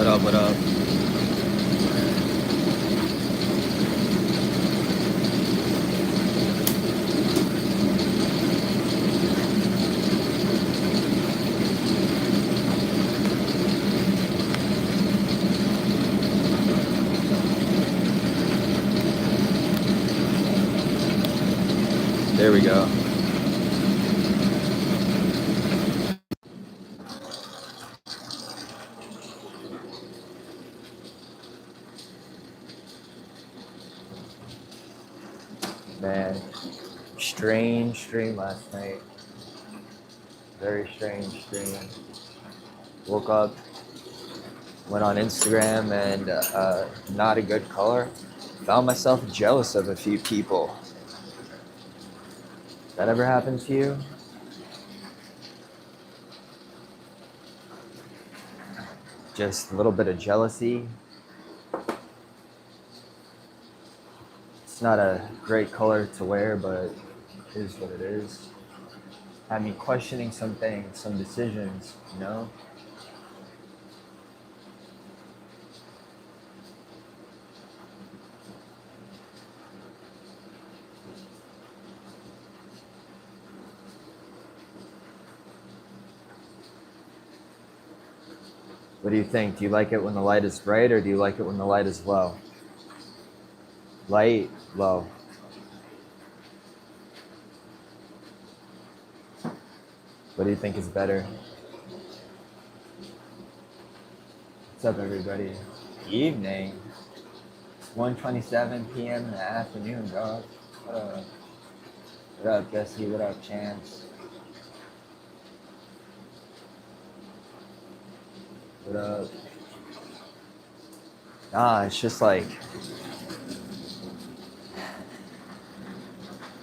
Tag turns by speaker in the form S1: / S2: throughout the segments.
S1: What up, what up? There we go. Man, strange stream last night. Very strange stream. Woke up, went on Instagram, and not a good color. Found myself jealous of a few people. That ever happened to you? Just a little bit of jealousy. It's not a great color to wear, but it is what it is. Had me questioning some things, some decisions, you know? What do you think? Do you like it when the light is bright, or do you like it when the light is low? Light, low. What do you think is better? What's up, everybody? Evening. It's 1:27 p.m. in the afternoon, dog. What up? What up, Jesse? What up, Chance? What up? It's just like,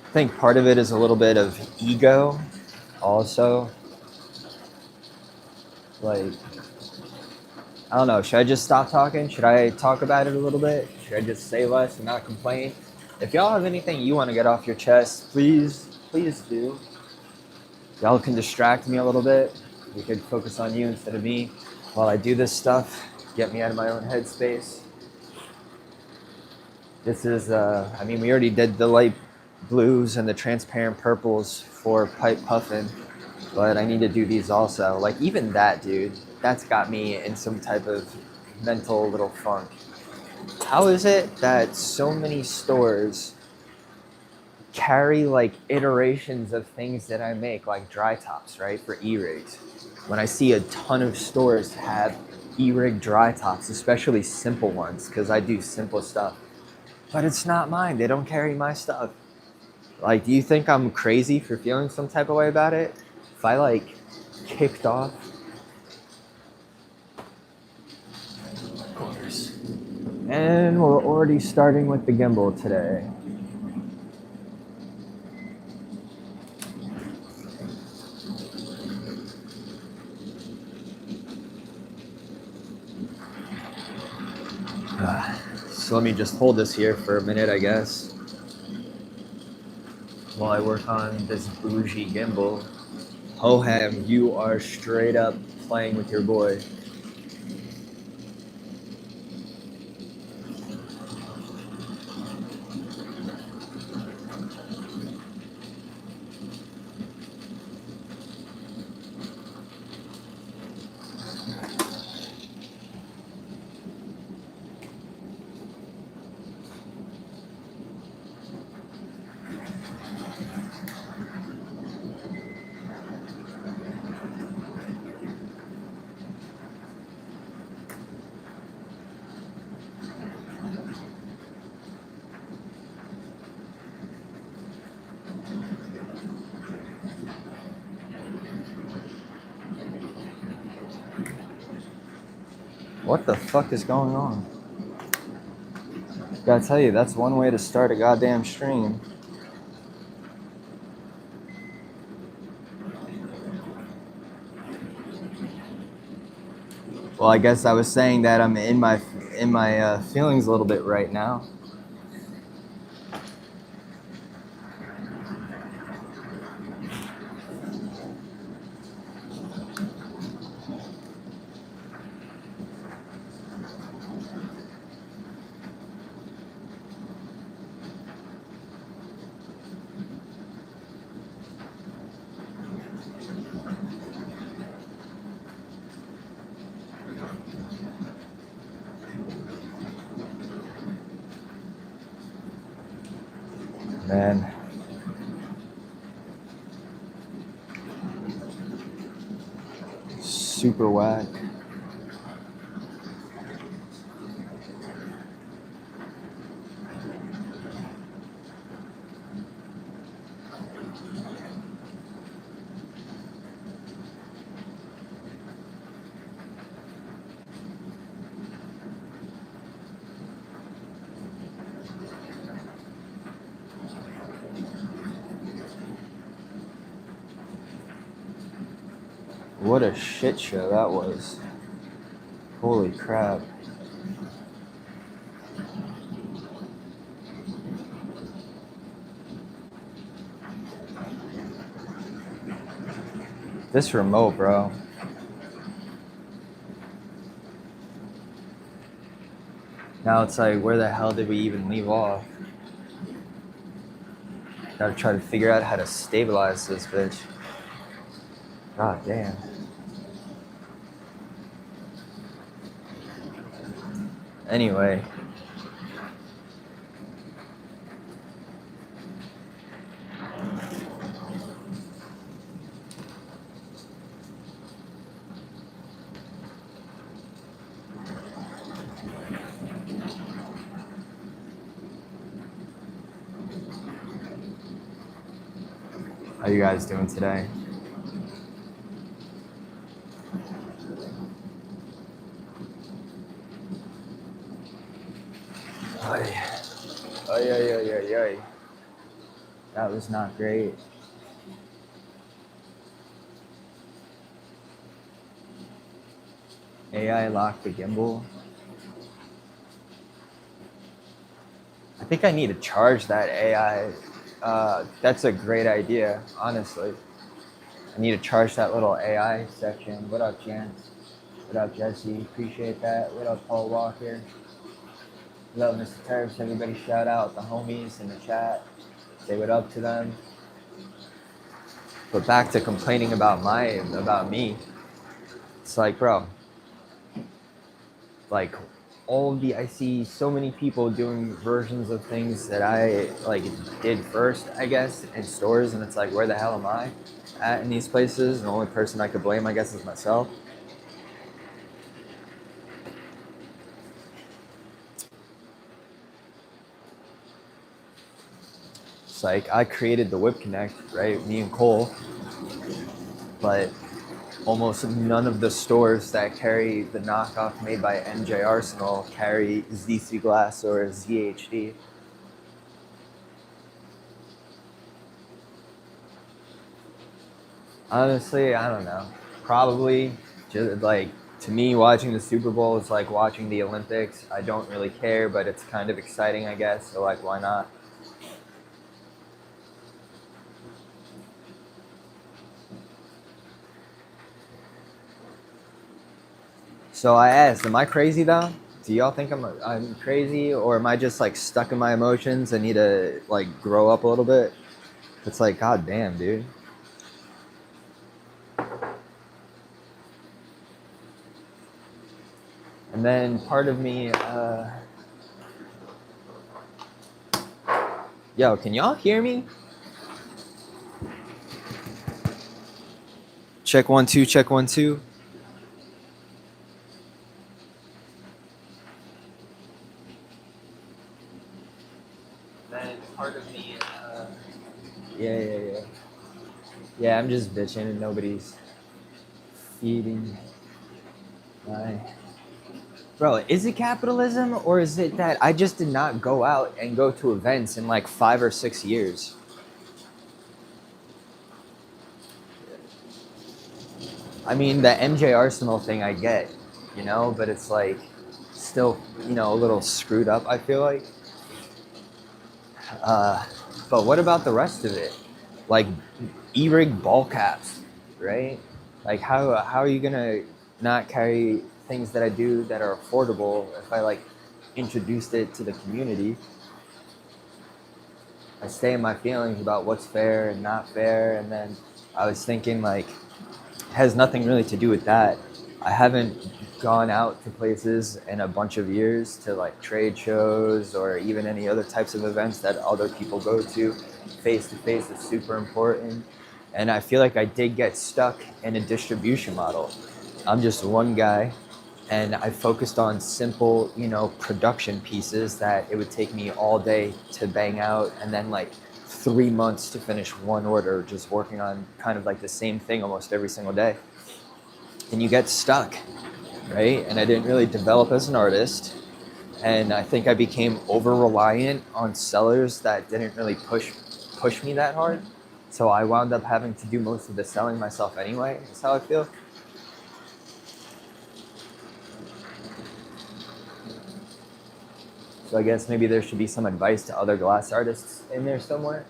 S1: I think part of it is a little bit of ego also. Like, I don't know, should I just stop talking? Should I talk about it a little bit? Should I just say less and not complain? If y'all have anything you want to get off your chest, please do. Y'all can distract me a little bit. We could focus on you instead of me while I do this stuff. Get me out of my own headspace. This is, I mean, we already did the light blues and the transparent purples for pipe puffing, but I need to do these also. Like, even that, dude, that's got me in some type of mental little funk. How is it that so many stores carry like iterations of things that I make, like dry tops, right, for e-rigs? When I see a ton of stores have e-rig dry tops, especially simple ones, because I do simple stuff, but it's not mine. They don't carry my stuff. Like, do you think I'm crazy for feeling some type of way about it? If I like kicked off, of course. And we're already starting with the gimbal today. So let me just hold this here for a minute, I guess, while I work on this bougie gimbal. Hoham, you are straight up playing with your boy. What the fuck is going on? Gotta tell you, that's one way to start a goddamn stream. Well, I guess I was saying that I'm in my feelings a little bit right now. Man. Super whack. What a shit show that was. Holy crap. This remote, bro. Now it's like, where the hell did we even leave off? Gotta try to figure out how to stabilize this bitch. God damn. Anyway. How you guys doing today? Ay. That was not great. AI lock the gimbal. I think I need to charge that AI. That's a great idea, honestly. I need to charge that little AI section. What up, Chance? What up, Jesse? Appreciate that. What up, Paul Walker? What up, Mr. Terps? Everybody shout out the homies in the chat. Say what up to them. But back to complaining about me. It's like, bro, like I see so many people doing versions of things that I like did first, I guess, in stores, and it's like, where the hell am I at in these places? And the only person I could blame, I guess, is myself. It's like, I created the Whip Connect, right? Me and Cole, but almost none of the stores that carry the knockoff made by MJ Arsenal carry ZC Glass or ZHD. Honestly, I don't know. Probably just like, to me, watching the Super Bowl is like watching the Olympics. I don't really care, but it's kind of exciting, I guess. So like, why not? So I asked, am I crazy though? Do y'all think I'm crazy, or am I just like stuck in my emotions and need to like grow up a little bit? It's like, god damn, dude. And then part of me, yo, can y'all hear me? Check 1 2, check 1 2. Then part of me, yeah, I'm just bitching and nobody's feeding my... Bro, is it capitalism, or is it that I just did not go out and go to events in like 5 or 6 years? I mean, the MJ Arsenal thing I get, you know, but it's like still, you know, a little screwed up, I feel like. But what about the rest of it? Like E-rig ball caps, right? Like how are you gonna not carry things that I do that are affordable if I like introduced it to the community? I stay in my feelings about what's fair and not fair, and then I was thinking like, it has nothing really to do with that. I haven't gone out to places in a bunch of years to like trade shows or even any other types of events that other people go to. Face to face is super important. And I feel like I did get stuck in a distribution model. I'm just one guy, and I focused on simple, production pieces that it would take me all day to bang out, and then like 3 months to finish one order, just working on kind of like the same thing almost every single day. And you get stuck, right? And I didn't really develop as an artist. And I think I became over reliant on sellers that didn't really push me that hard. So I wound up having to do most of the selling myself anyway. That's how I feel. So I guess maybe there should be some advice to other glass artists in there somewhere.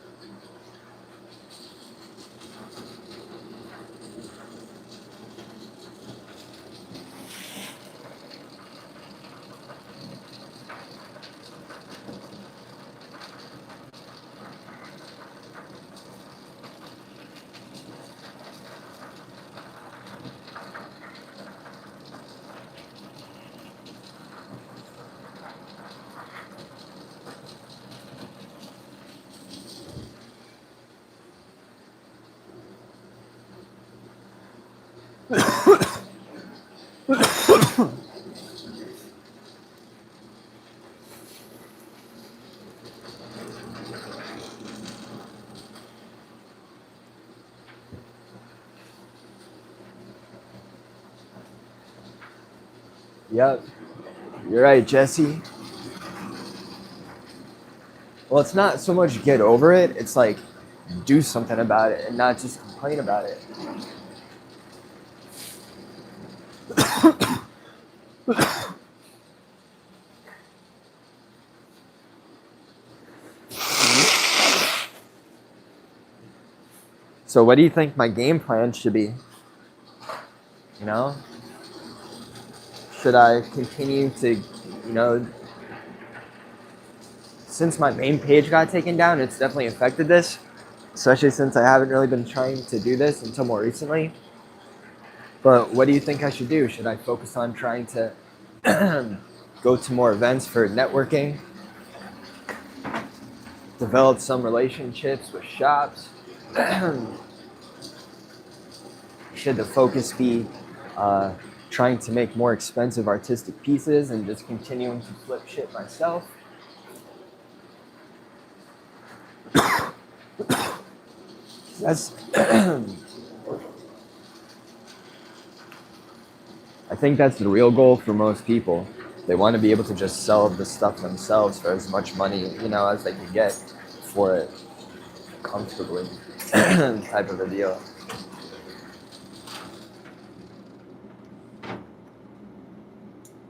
S1: Yep, you're right, Jesse. Well, it's not so much get over it, it's like do something about it and not just complain about it. So what do you think my game plan should be? Should I continue to, since my main page got taken down, it's definitely affected this, especially since I haven't really been trying to do this until more recently. But what do you think I should do? Should I focus on trying to go to more events for networking, develop some relationships with shops? Should the focus be trying to make more expensive artistic pieces and just continuing to flip shit myself? That's I think that's the real goal for most people. They want to be able to just sell the stuff themselves for as much money, as they can get for it comfortably, type of a deal.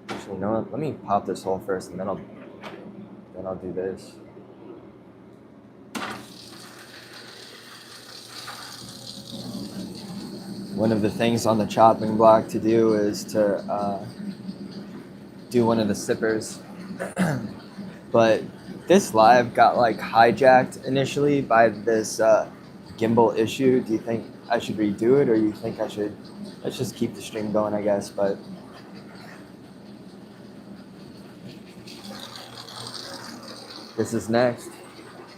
S1: Actually, you know what? Let me pop this hole first, and then I'll do this. One of the things on the chopping block to do is to do one of the sippers. But this live got like hijacked initially by this Gimbal issue. Do you think I should redo it, or you think let's just keep the stream going, I guess, but this is next.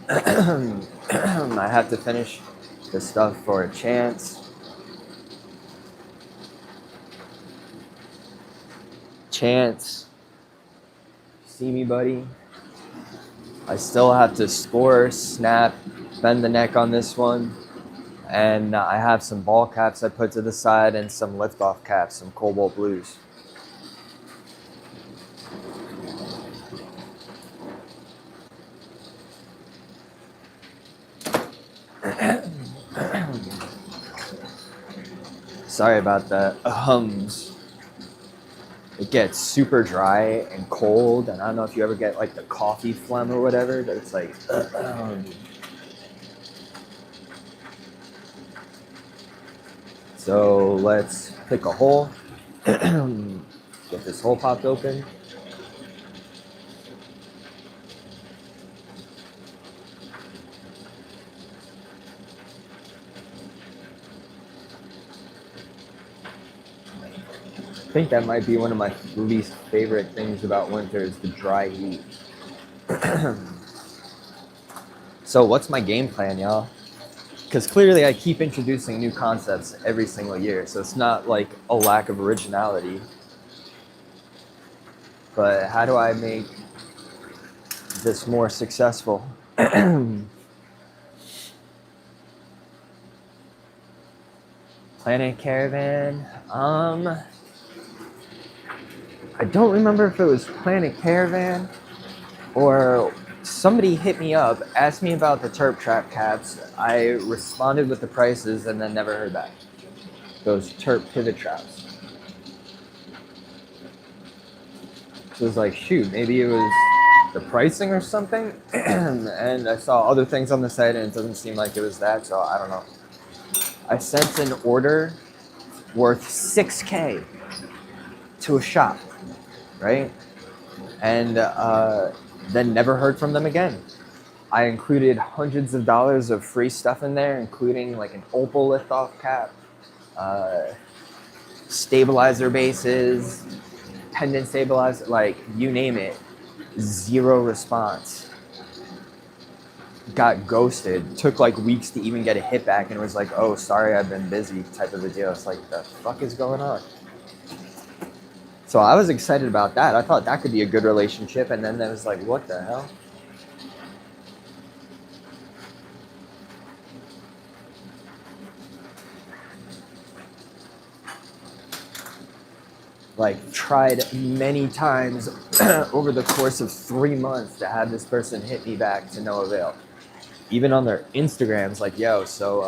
S1: I have to finish the stuff for a chance. See me, buddy? I still have to score, snap, bend the neck on this one. And I have some ball caps I put to the side and some lift-off caps, some cobalt blues. Sorry about that. It gets super dry and cold, and I don't know if you ever get like the coffee phlegm or whatever, but it's like So let's pick a hole. Get this hole popped open. think that might be one of my least favorite things about winter is the dry heat. So what's my game plan, y'all? Because clearly I keep introducing new concepts every single year, so it's not like a lack of originality. But how do I make this more successful? Planet Caravan. I don't remember if it was Planet Caravan or somebody hit me up, asked me about the Terp Trap caps. I responded with the prices and then never heard back. Those Terp pivot traps. So it was like, shoot, maybe it was the pricing or something. And I saw other things on the site and it doesn't seem like it was that, so I don't know. I sent an order worth $6K to a shop, right? And then never heard from them again. I included hundreds of dollars of free stuff in there, including like an opal lift-off cap, stabilizer bases, pendant stabilizer, like you name it. Zero response. Got ghosted. Took like weeks to even get a hit back, and it was like, oh, sorry, I've been busy type of a deal. It's like, the fuck is going on? So I was excited about that. I thought that could be a good relationship, and then there was like, what the hell? Like, tried many times over the course of 3 months to have this person hit me back to no avail. Even on their Instagrams, like, yo, so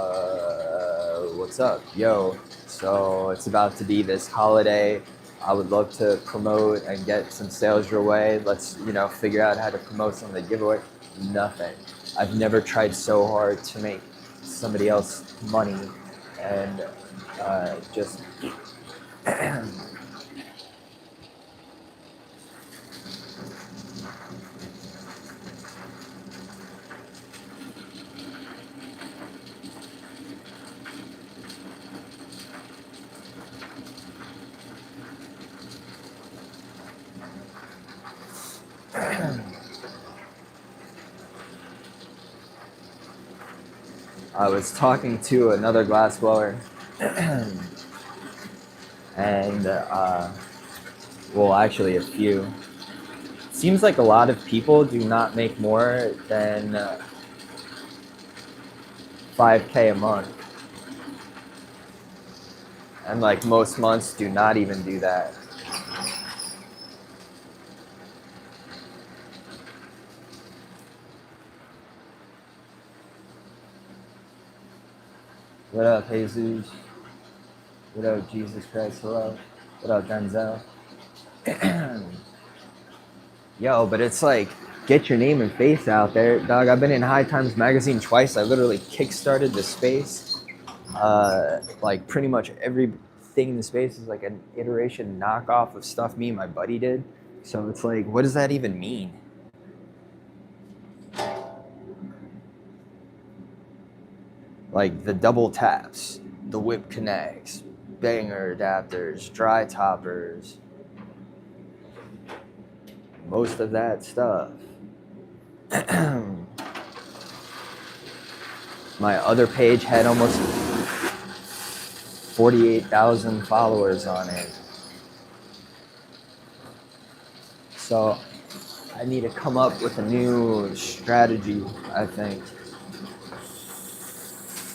S1: what's up? Yo, so it's about to be this holiday. I would love to promote and get some sales your way. Let's, figure out how to promote some of the giveaway. Nothing. I've never tried so hard to make somebody else money and just I was talking to another glassblower, and well, actually a few. Seems like a lot of people do not make more than 5K a month, and like most months do not even do that. What up, Jesus? What up, Jesus Christ? Hello. What up, Denzel? Yo, but it's like, get your name and face out there. Dog, I've been in High Times Magazine twice. I literally kickstarted the space. Like, pretty much everything in the space is like an iteration knockoff of stuff me and my buddy did. So it's like, what does that even mean? Like the double taps, the whip connects, banger adapters, dry toppers, most of that stuff. My other page had almost 48,000 followers on it. So I need to come up with a new strategy, I think.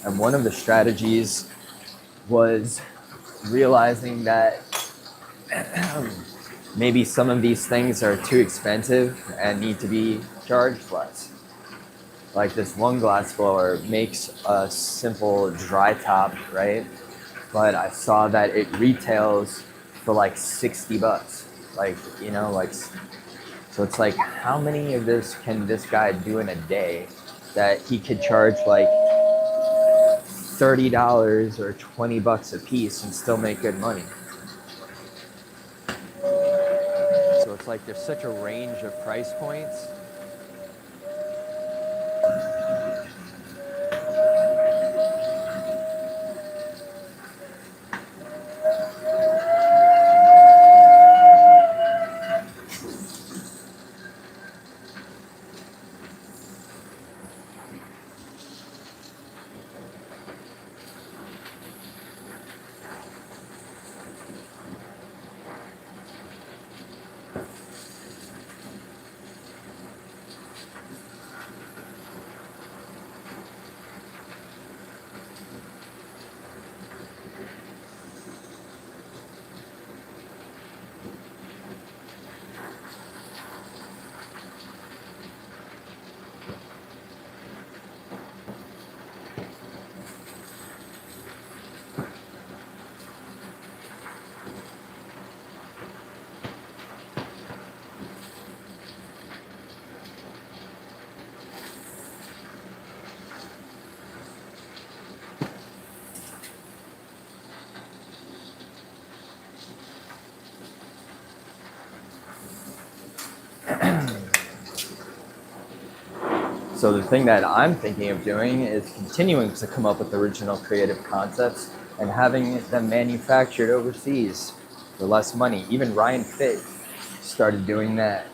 S1: And one of the strategies was realizing that maybe some of these things are too expensive and need to be charged less. Like this one glass blower makes a simple dry top, right? But I saw that it retails for like $60. Like, so it's like, how many of this can this guy do in a day that he could charge like $30 or $20 a piece and still make good money? So it's like there's such a range of price points. So the thing that I'm thinking of doing is continuing to come up with original creative concepts and having them manufactured overseas for less money. Even Ryan Fit started doing that.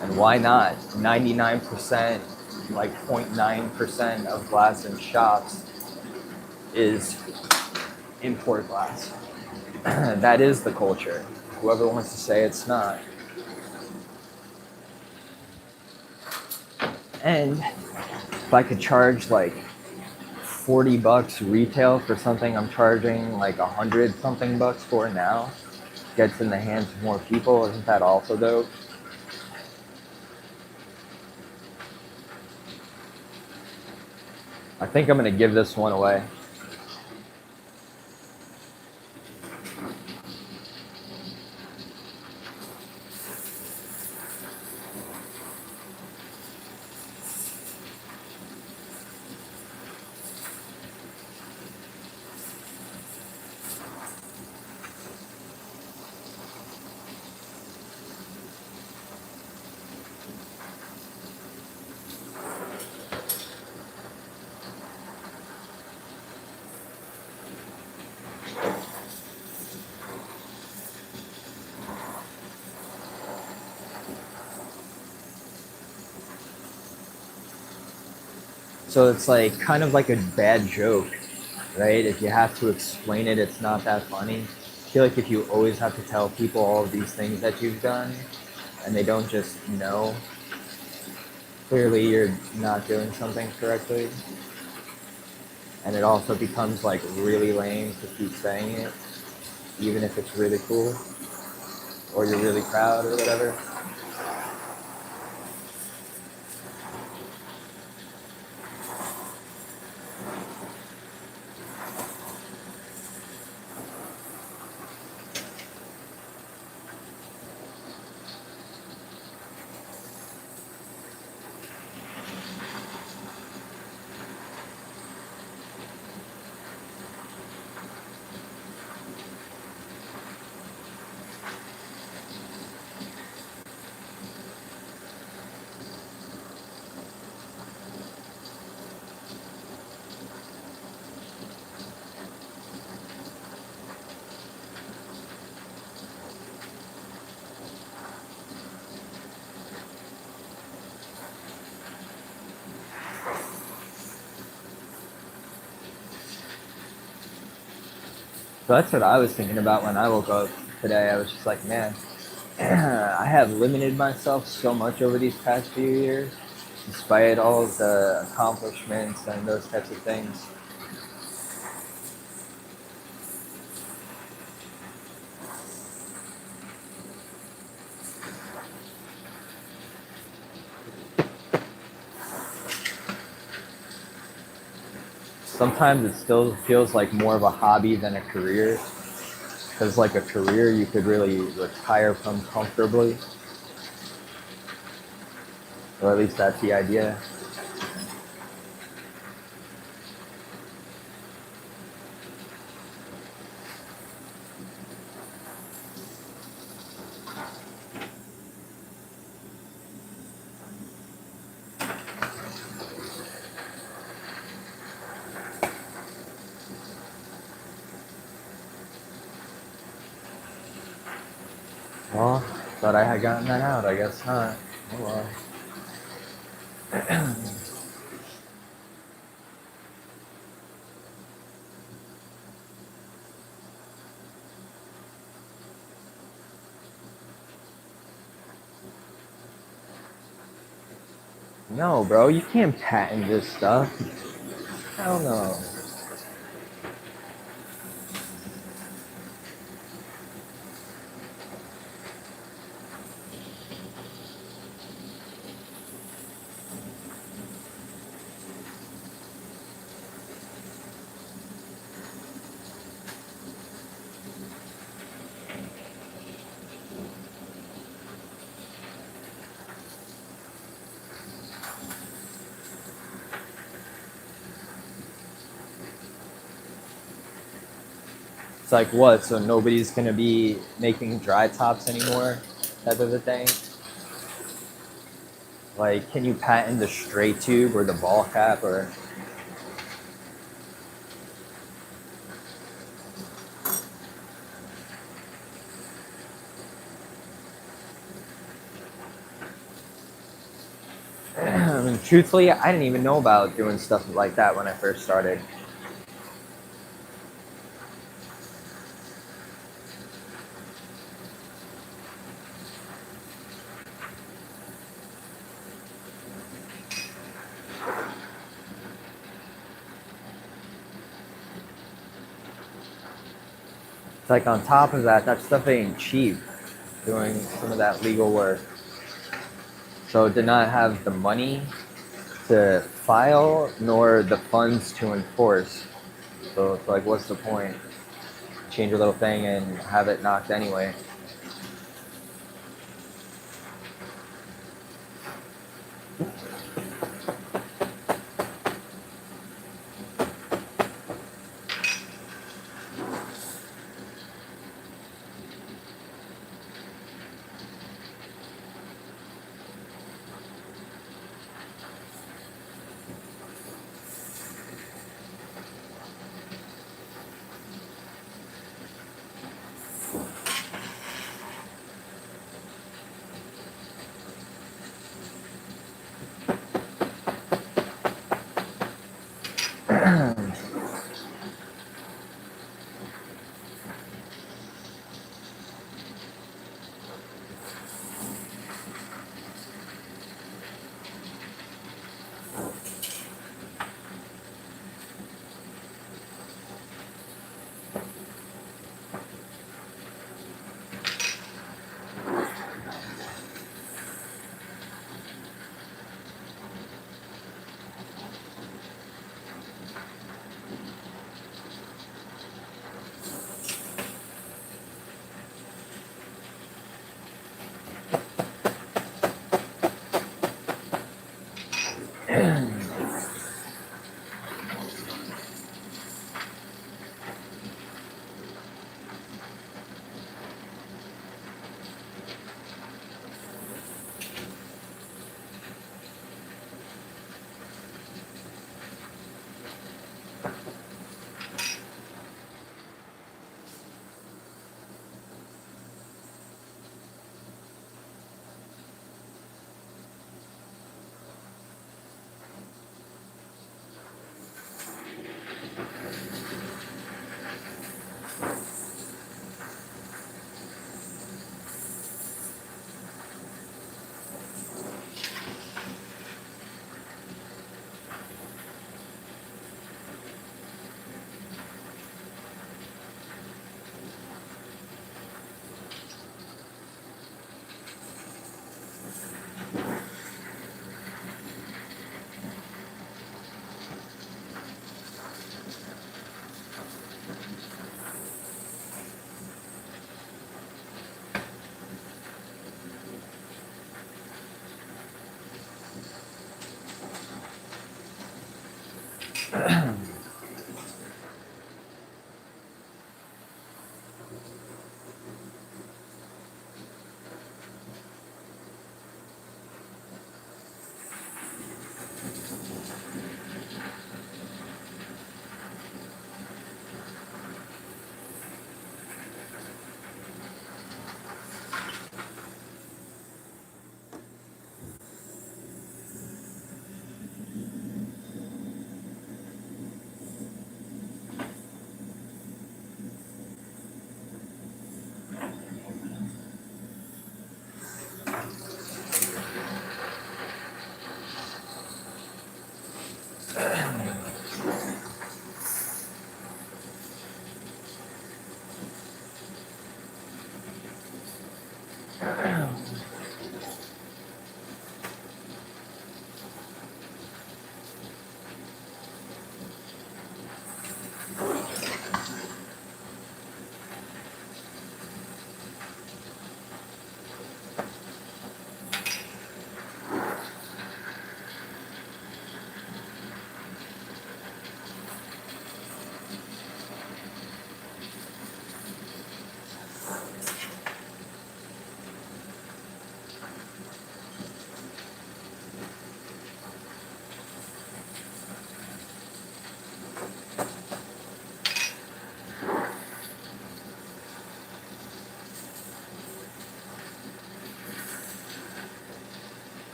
S1: And why not? 99%, like 0.9% of glass in shops is import glass. That is the culture. Whoever wants to say it's not. And if I could charge like 40 bucks retail for something I'm charging like 100 something bucks for now, gets in the hands of more people, isn't that also dope? I think I'm gonna give this one away. So it's like kind of like a bad joke, right? If you have to explain it, it's not that funny. I feel like if you always have to tell people all of these things that you've done and they don't just know, clearly you're not doing something correctly. And it also becomes like really lame to keep saying it, even if it's really cool or you're really proud or whatever. So that's what I was thinking about when I woke up today. I was just like, man, I have limited myself so much over these past few years, despite all of the accomplishments and those types of things. Sometimes it still feels like more of a hobby than a career, because like a career you could really retire from comfortably, or at least that's the idea. Well, thought I had gotten that out. I guess not. Oh well. No, bro, you can't patent this stuff. Hell no. It's like what? So nobody's gonna be making dry tops anymore? type of a thing. Like, can you patent the straight tube or the ball cap or? I mean, truthfully, I didn't even know about doing stuff like that when I first started. It's like on top of that, that stuff ain't cheap, doing some of that legal work. So did not have the money to file nor the funds to enforce. So it's like, what's the point? Change a little thing and have it knocked anyway.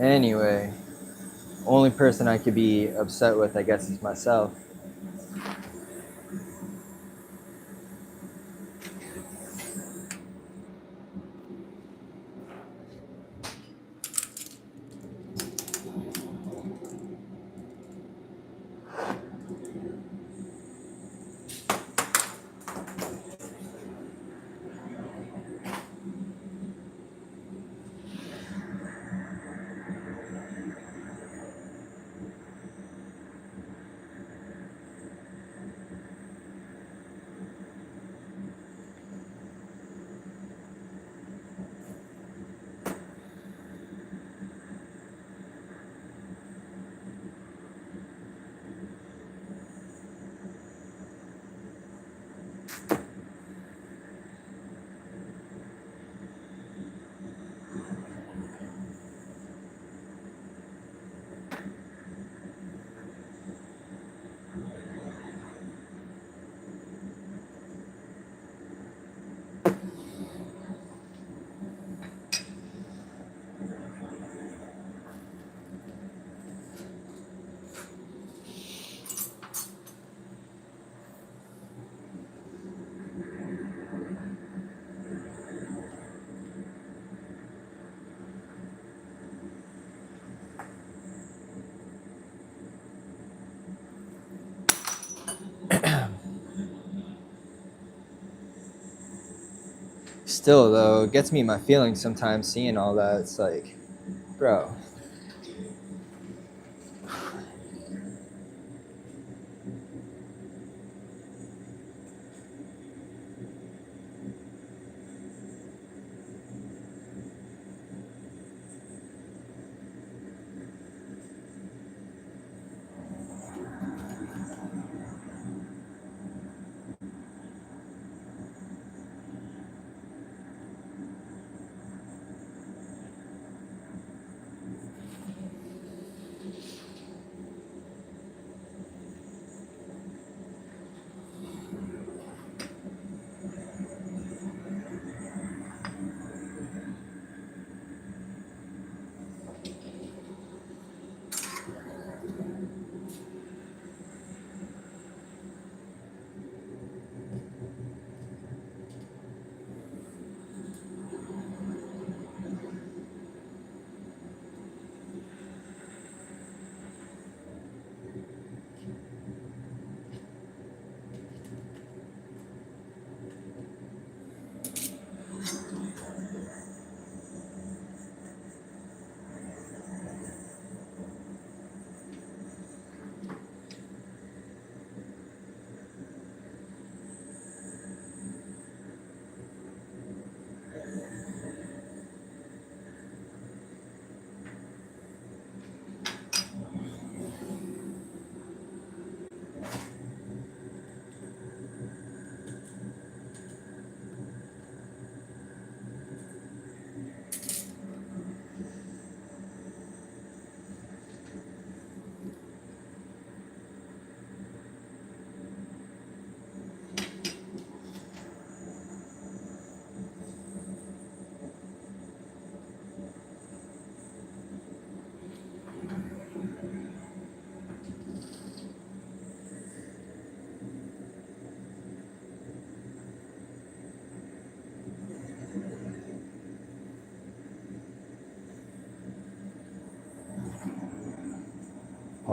S1: Anyway, only person I could be upset with, I guess, is myself. Still, though, it gets me in my feelings sometimes seeing all that. It's like, bro.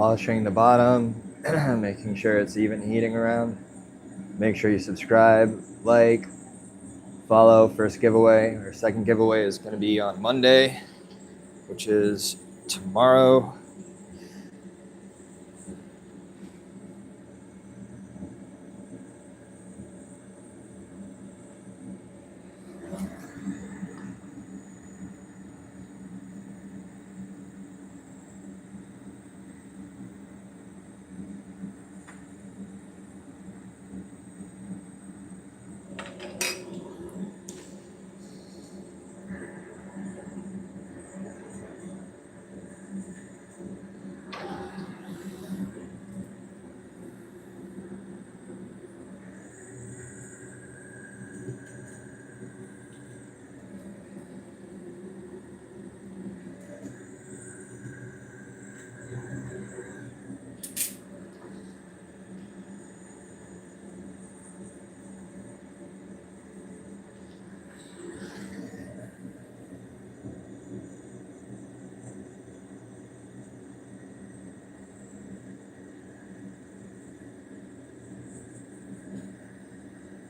S1: polishing the bottom, making sure it's even heating around. Make sure you subscribe, like, follow. First giveaway or second giveaway is going to be on Monday, which is tomorrow.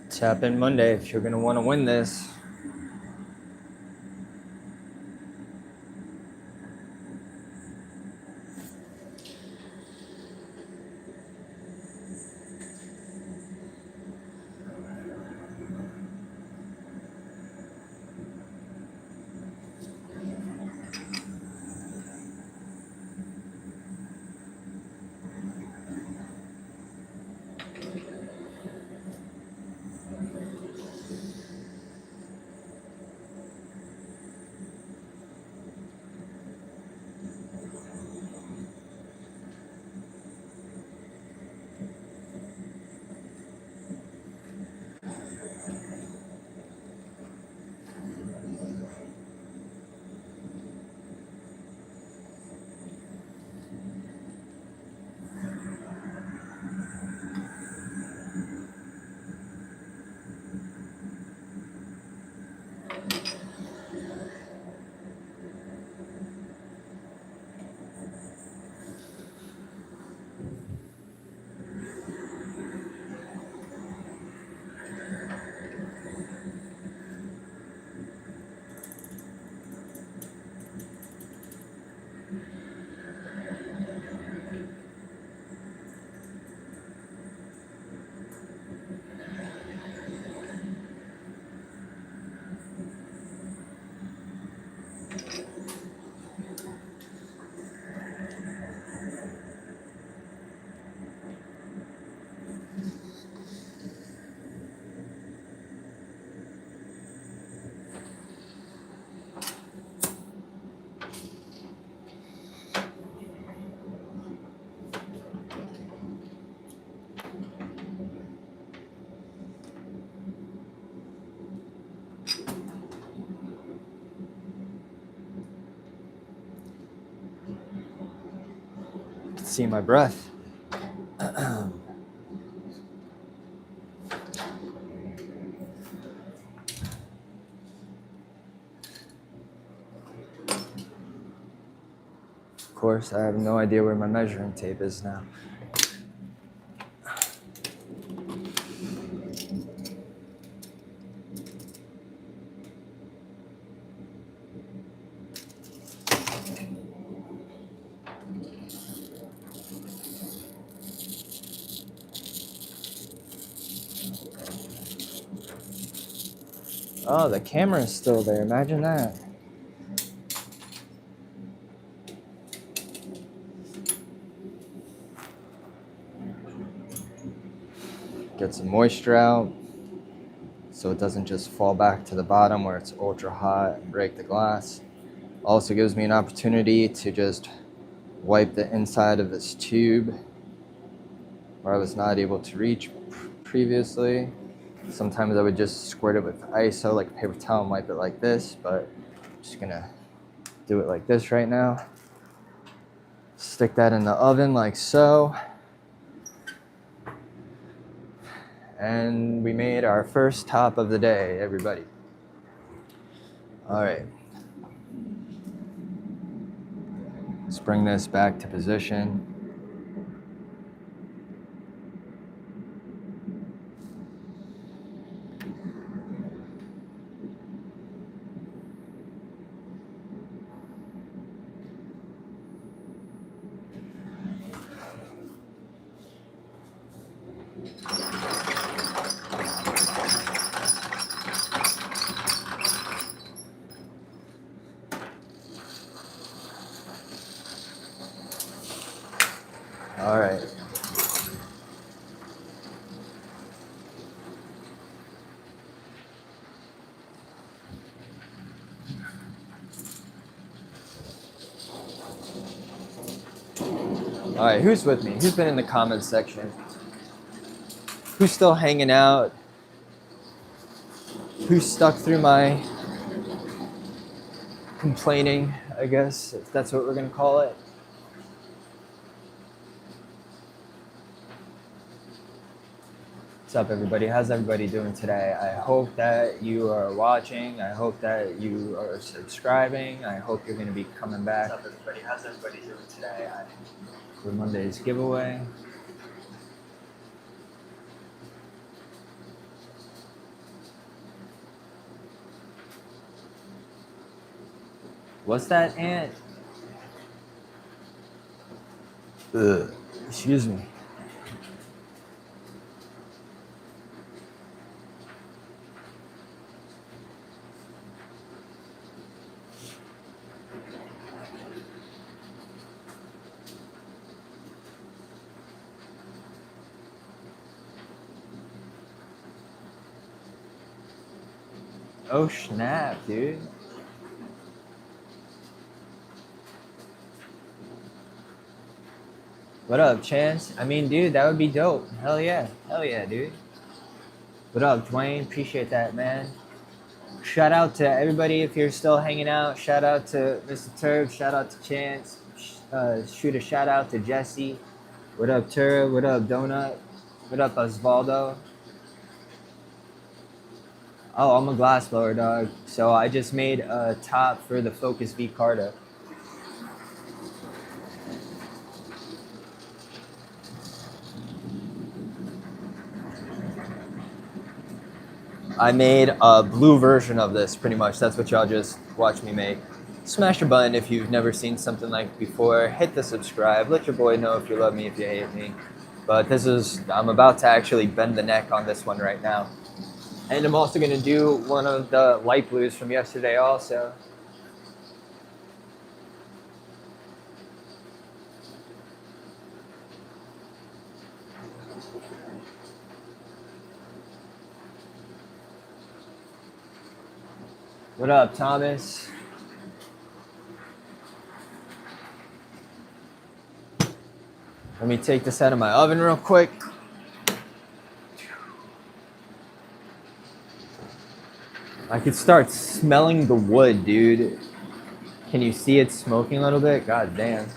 S1: Tap in Monday if you're going to want to win this. See my breath. Of course, I have no idea where my measuring tape is now. Oh, the camera is still there. Imagine that. Get some moisture out so it doesn't just fall back to the bottom where it's ultra hot and break the glass. Also gives me an opportunity to just wipe the inside of this tube where I was not able to reach previously. Sometimes I would just squirt it with ISO, like a paper towel, and wipe it like this, but I'm just gonna do it like this right now. Stick that in the oven like so. And we made our first top of the day, everybody. All right. Let's bring this back to position. All right. All right, who's with me? Who's been in the comments section? Who's still hanging out? Who's stuck through my complaining, I guess, if that's what we're gonna call it? What's up, everybody? How's everybody doing today? I hope that you are watching. I hope that you are subscribing. I hope you're gonna be coming back. What's up, everybody? How's everybody doing today? For Monday's giveaway. What's that, Ant? Ugh. Excuse me. Oh snap, dude. What up, Chance? I mean, dude, that would be dope. Hell yeah, dude. What up, Dwayne? Appreciate that, man. Shout out to everybody if you're still hanging out. Shout out to Mr. Turb. Shout out to Chance. Shoot a shout out to Jesse. What up, Turb? What up, Donut? What up, Osvaldo? Oh, I'm a glassblower, dog. So I just made a top for the Focus V Carta. I made a blue version of this, pretty much. That's what y'all just watched me make. Smash a button if you've never seen something like before. Hit the subscribe. Let your boy know if you love me, if you hate me. But this is, I'm about to actually bend the neck on this one right now. And I'm also going to do one of the light blues from yesterday also. What up, Thomas? Let me take this out of my oven real quick. I could start smelling the wood, dude. Can you see it smoking a little bit? God damn.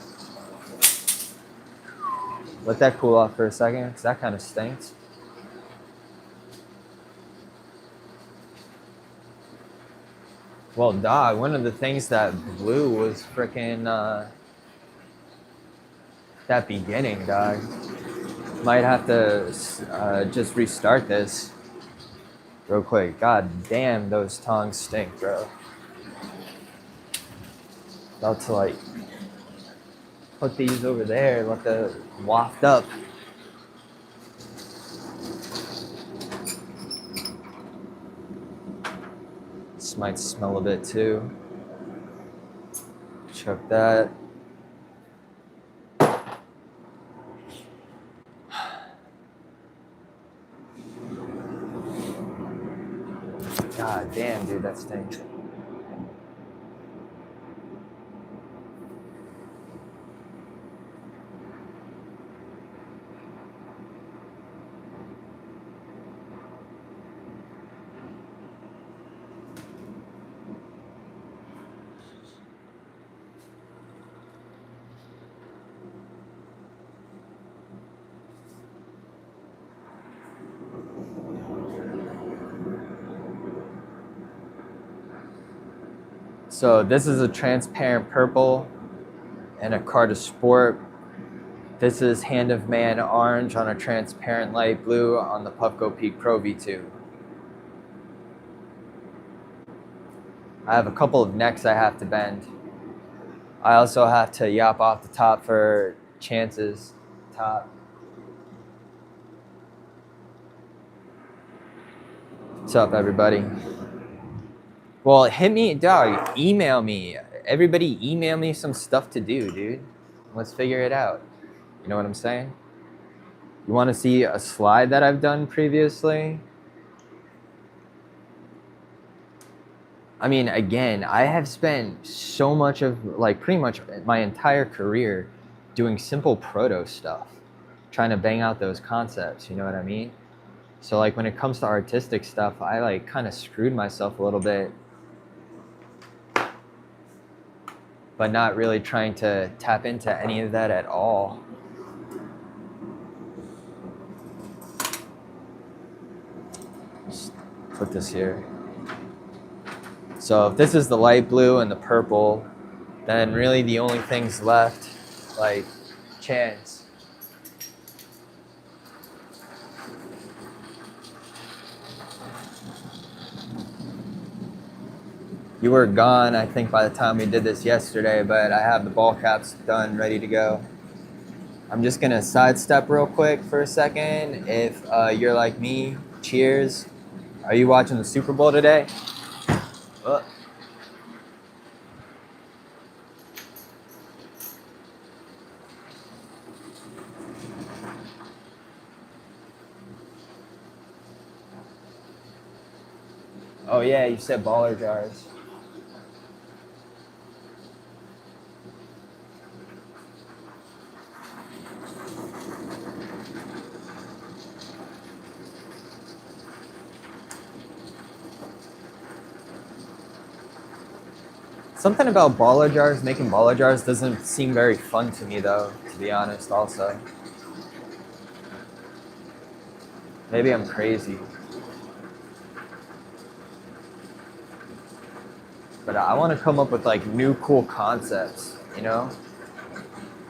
S1: Let that cool off for a second, because that kind of stinks. Well, dog, one of the things that blew was freaking that beginning, dog. Might have to just restart this real quick. God damn, those tongs stink, bro. About to like put these over there, let the waft up. This might smell a bit too. Chuck that. God damn, dude, that stinks. So this is a transparent purple and a Carta Sport. This is Hand of Man orange on a transparent light blue on the Puffco Peak Pro V2. I have a couple of necks I have to bend. I also have to yop off the top for Chance's top. What's up, everybody? Well, hit me, dog. Email me. Everybody, email me some stuff to do, dude. Let's figure it out. You know what I'm saying? You want to see a slide that I've done previously? I mean, again, I have spent so much of, like, pretty much my entire career doing simple proto stuff, trying to bang out those concepts, you know what I mean? So, like, when it comes to artistic stuff, I, like, kind of screwed myself a little bit, but not really trying to tap into any of that at all. Just put this here. So if this is the light blue and the purple, then really the only things left, like chance. You were gone, I think, by the time we did this yesterday, but I have the ball caps done, ready to go. I'm just gonna sidestep real quick for a second. If you're like me, cheers. Are you watching the Super Bowl today? Oh yeah, you said baller jars. Something about baller jars, making baller jars doesn't seem very fun to me though, to be honest also. Maybe I'm crazy. But I want to come up with like new cool concepts, you know?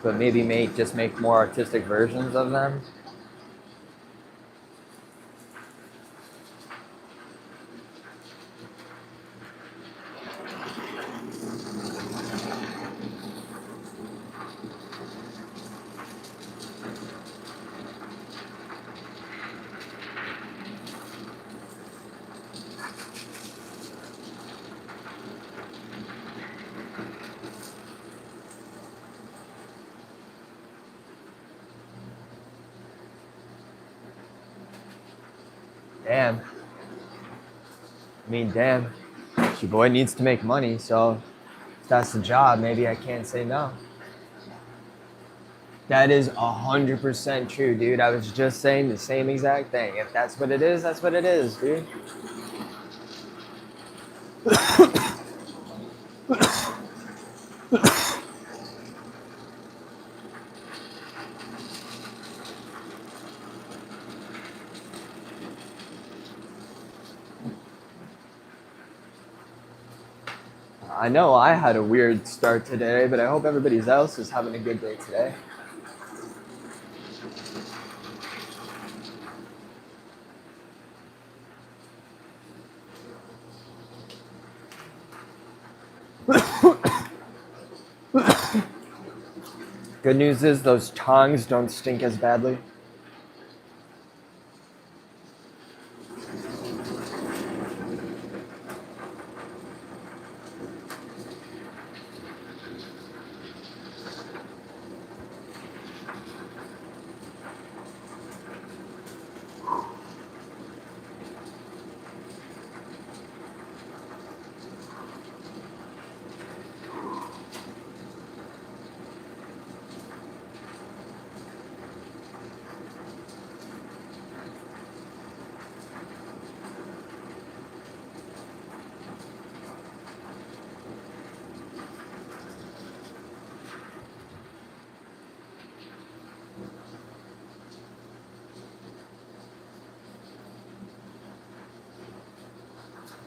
S1: But maybe just make more artistic versions of them. Damn. I mean, damn. Your boy needs to make money, so if that's the job, maybe I can't say no. That is 100% true, dude. I was just saying the same exact thing. If that's what it is, that's what it is, dude. I know I had a weird start today, but I hope everybody else is having a good day today. Good news is those tongs don't stink as badly.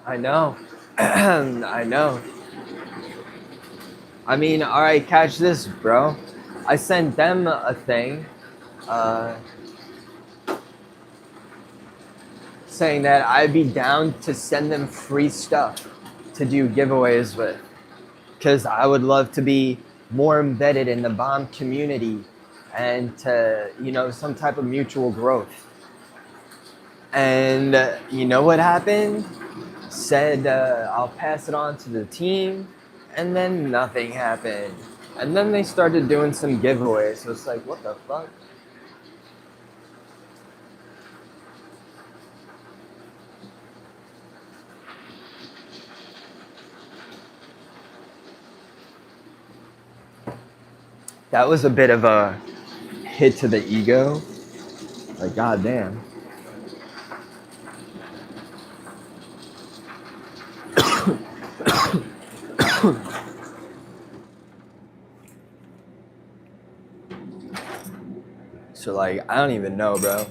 S1: I know. I know. I mean, all right, catch this, bro. I sent them a thing saying that I'd be down to send them free stuff to do giveaways with, because I would love to be more embedded in the bomb community and to, you know, some type of mutual growth. And you know what happened? Said I'll pass it on to the team, and then nothing happened. And then they started doing some giveaways. So it's like, what the fuck? That was a bit of a hit to the ego. Like, goddamn. So, like, I don't even know, bro.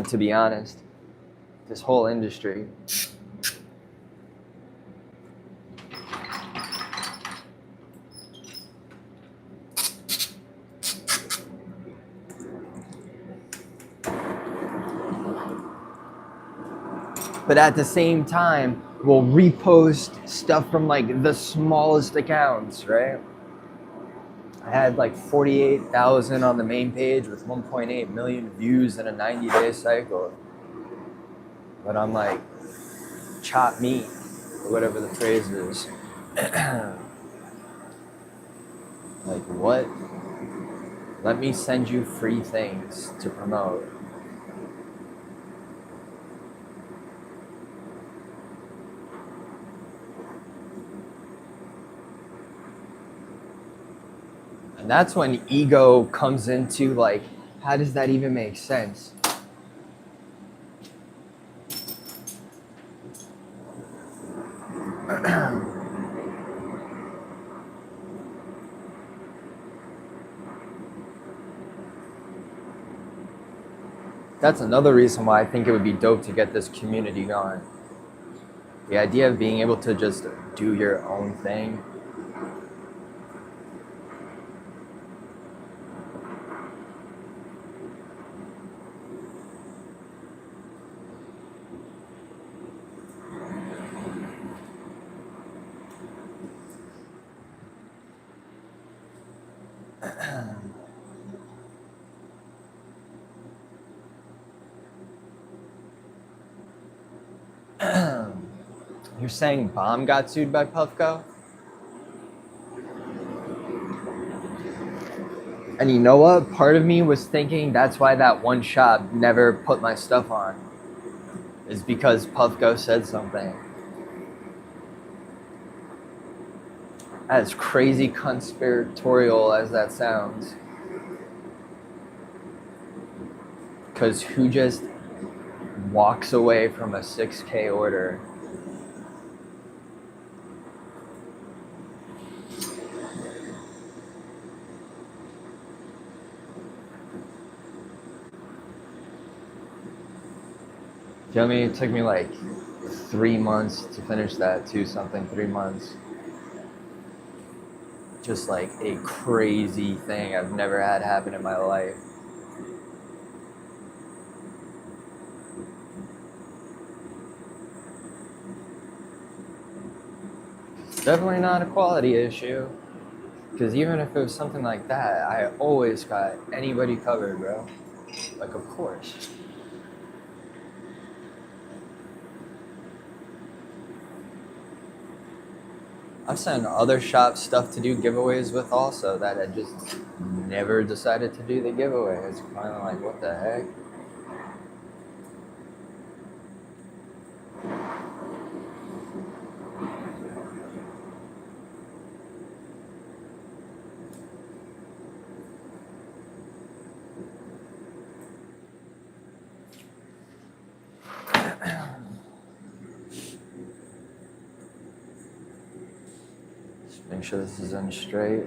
S1: To be honest, this whole industry. But at the same time, we'll repost stuff from like the smallest accounts, right? I had like 48,000 on the main page with 1.8 million views in a 90-day cycle. But I'm like, chop meat, or whatever the phrase is. Like, what? Let me send you free things to promote. And that's when ego comes into like, how does that even make sense? That's another reason why I think it would be dope to get this community going. The idea of being able to just do your own thing. You're saying Bomb got sued by Puffco? And you know what? Part of me was thinking that's why that one shop never put my stuff on. Is because Puffco said something. As crazy conspiratorial as that sounds. Because who just walks away from a 6K order? You know what I mean? It took me like 3 months to finish that, 3 months. Just like a crazy thing I've never had happen in my life. It's definitely not a quality issue. Because even if it was something like that, I always got anybody covered, bro. Like, of course. I've sent other shops stuff to do giveaways with also that I just never decided to do the giveaway. It's kind of like, what the heck? Just make sure this is in straight.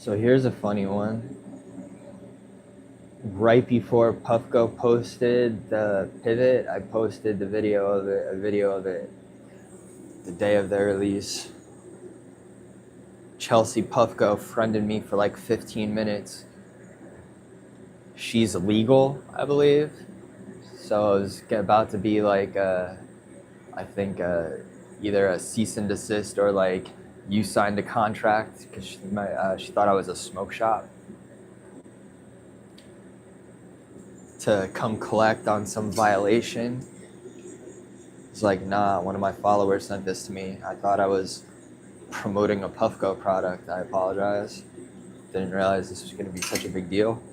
S1: So here's a funny one. Right before Puffco posted the pivot, I posted a video of it the day of the release. Chelsea Puffco friended me for like 15 minutes. She's legal, I believe. So it was about to be like, I think either a cease and desist or like you signed a contract because she thought I was a smoke shop to come collect on some violation. It's like, nah, one of my followers sent this to me. I thought I was promoting a Puffco product. I apologize. Didn't realize this was going to be such a big deal.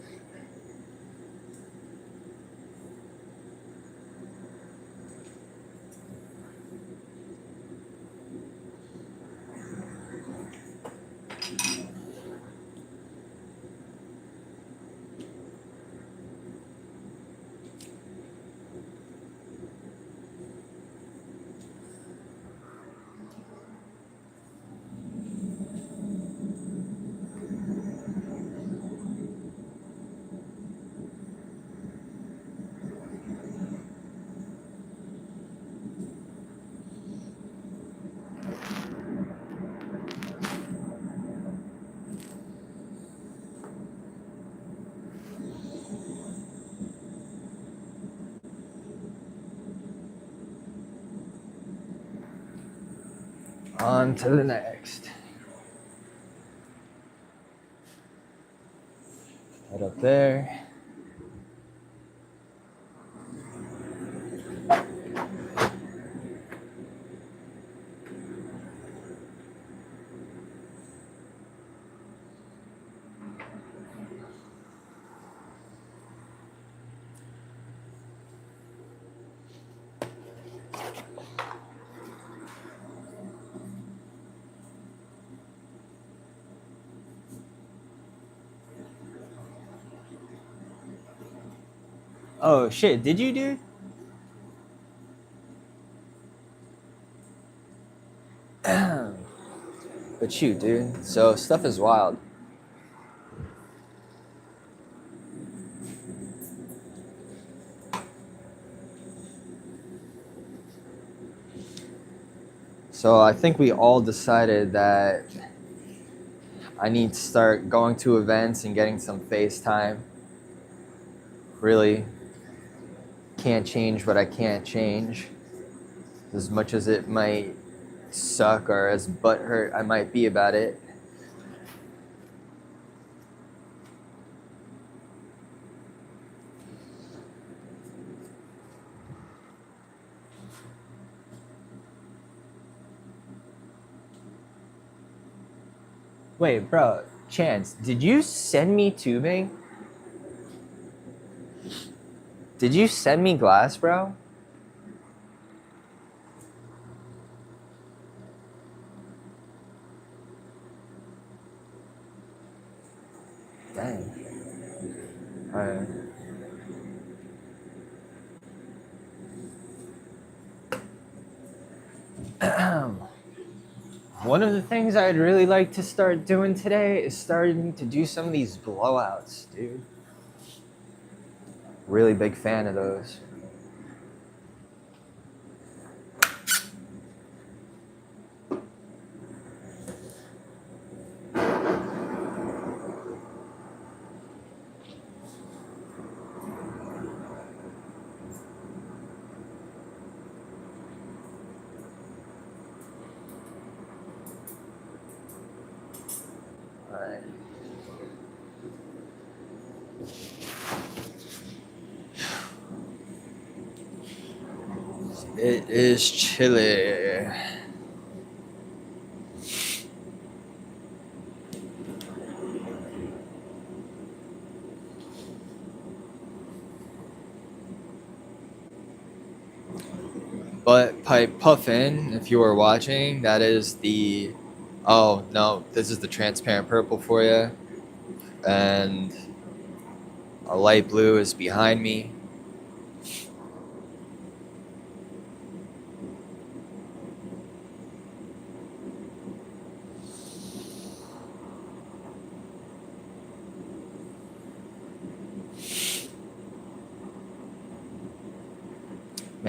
S1: On to the next. Head up there. Oh shit, did you, dude? But shoot, dude. So stuff is wild. So I think we all decided that I need to start going to events and getting some face time. Really can't change what I can't change. As much as it might suck or as butthurt I might be about it. Wait, bro, Chance, did you send me tubing? Did you send me glass, bro? Dang. Alright. One of the things I'd really like to start doing today is starting to do some of these blowouts, dude. Really big fan of those. Alright. It is chilly. But pipe puffin, if you were watching, that is the, oh no, this is the transparent purple for you. And a light blue is behind me.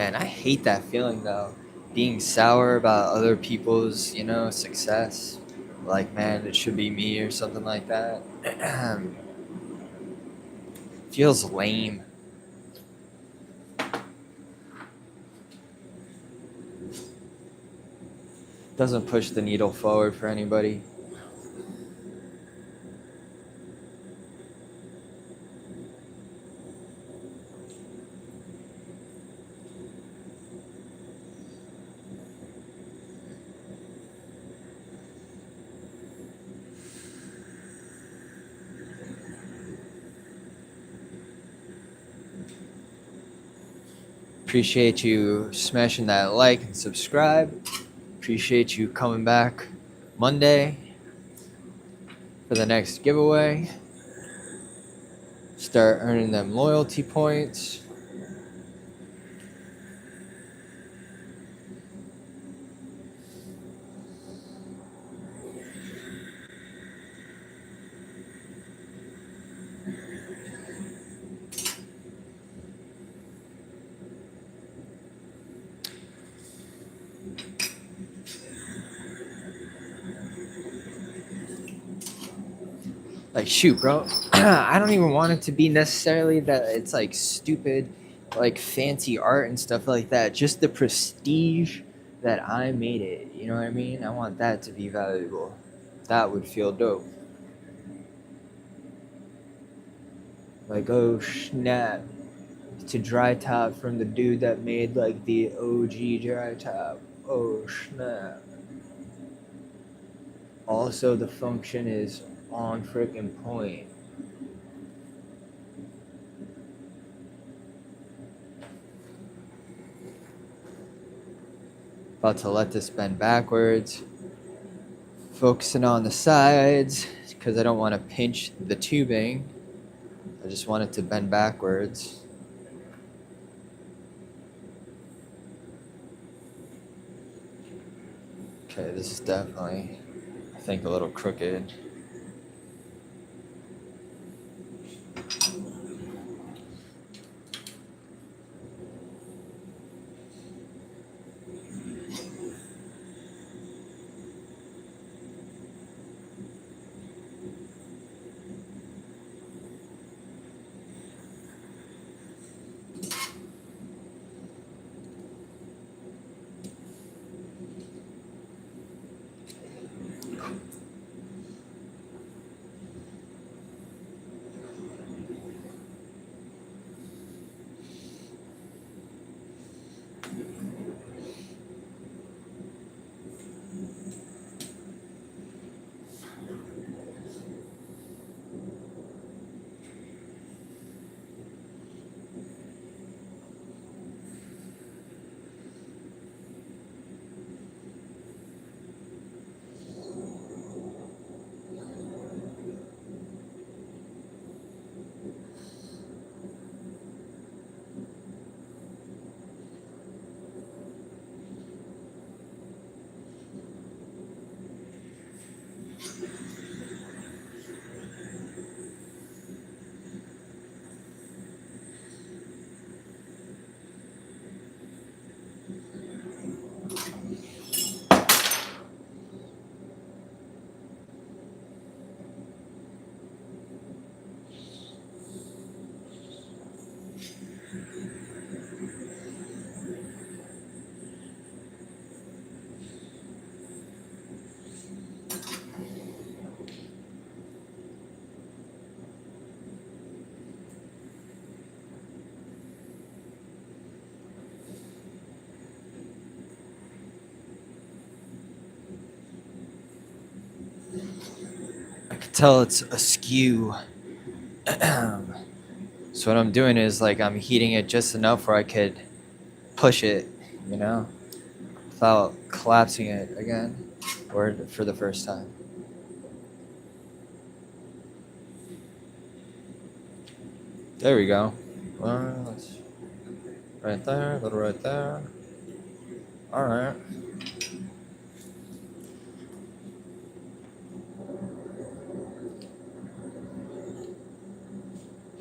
S1: Man, I hate that feeling though. Being sour about other people's, you know, success. Like, man, it should be me or something like that. Feels lame. Doesn't push the needle forward for anybody. Appreciate you smashing that like and subscribe. Appreciate you coming back Monday for the next giveaway. Start earning them loyalty points. Like, shoot, bro. I don't even want it to be necessarily that it's like stupid, like fancy art and stuff like that. Just the prestige that I made it. You know what I mean? I want that to be valuable. That would feel dope. Like, oh snap. To dry top from the dude that made like the OG dry top. Oh snap. Also, the function is on freaking point. About to let this bend backwards. Focusing on the sides because I don't want to pinch the tubing. I just want it to bend backwards. Okay, this is definitely, I think, a little crooked. I can tell it's askew. So what I'm doing is like I'm heating it just enough where I could push it, you know, without collapsing it again or for the first time. There we go. Right there, a little right there. All right.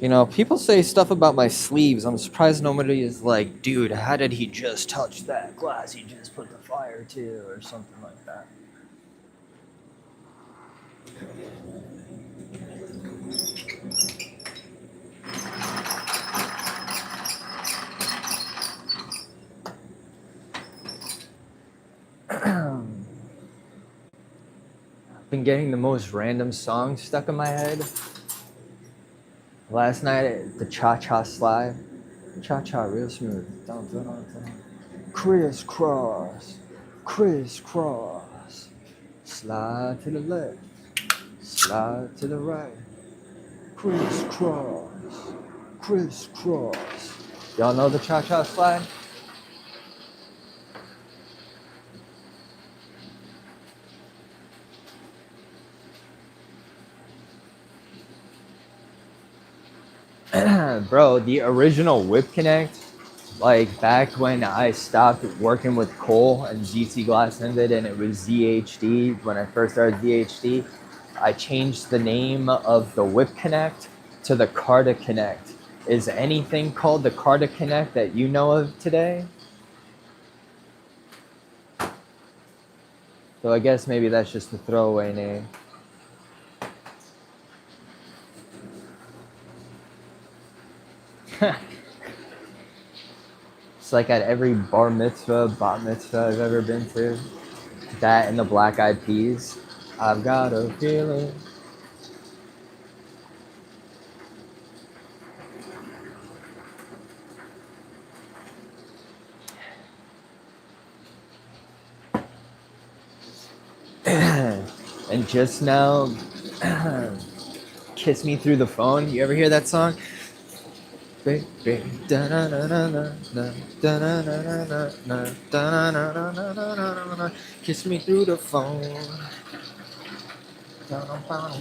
S1: You know, people say stuff about my sleeves. I'm surprised nobody is like, dude, how did he just touch that glass he just put the fire to, or something like that. I've been getting the most random songs stuck in my head. Last night, the cha-cha slide. Cha-cha real smooth. Dun, dun, dun, dun. Crisscross. Crisscross. Slide to the left. Slide to the right. Crisscross. Crisscross. Y'all know the cha-cha slide? Bro, the original Whip Connect, like back when I stopped working with Cole and GT Glass ended and it was ZHD, when I first started ZHD, I changed the name of the Whip Connect to the Carta Connect. Is anything called the Carta Connect that you know of today? So I guess maybe that's just a throwaway name. It's like at every bar mitzvah, bat mitzvah I've ever been to. That and the Black Eyed Peas. I've got a feeling. And just now, Kiss Me Through the Phone. You ever hear that song? Kiss me through the phone. Alright.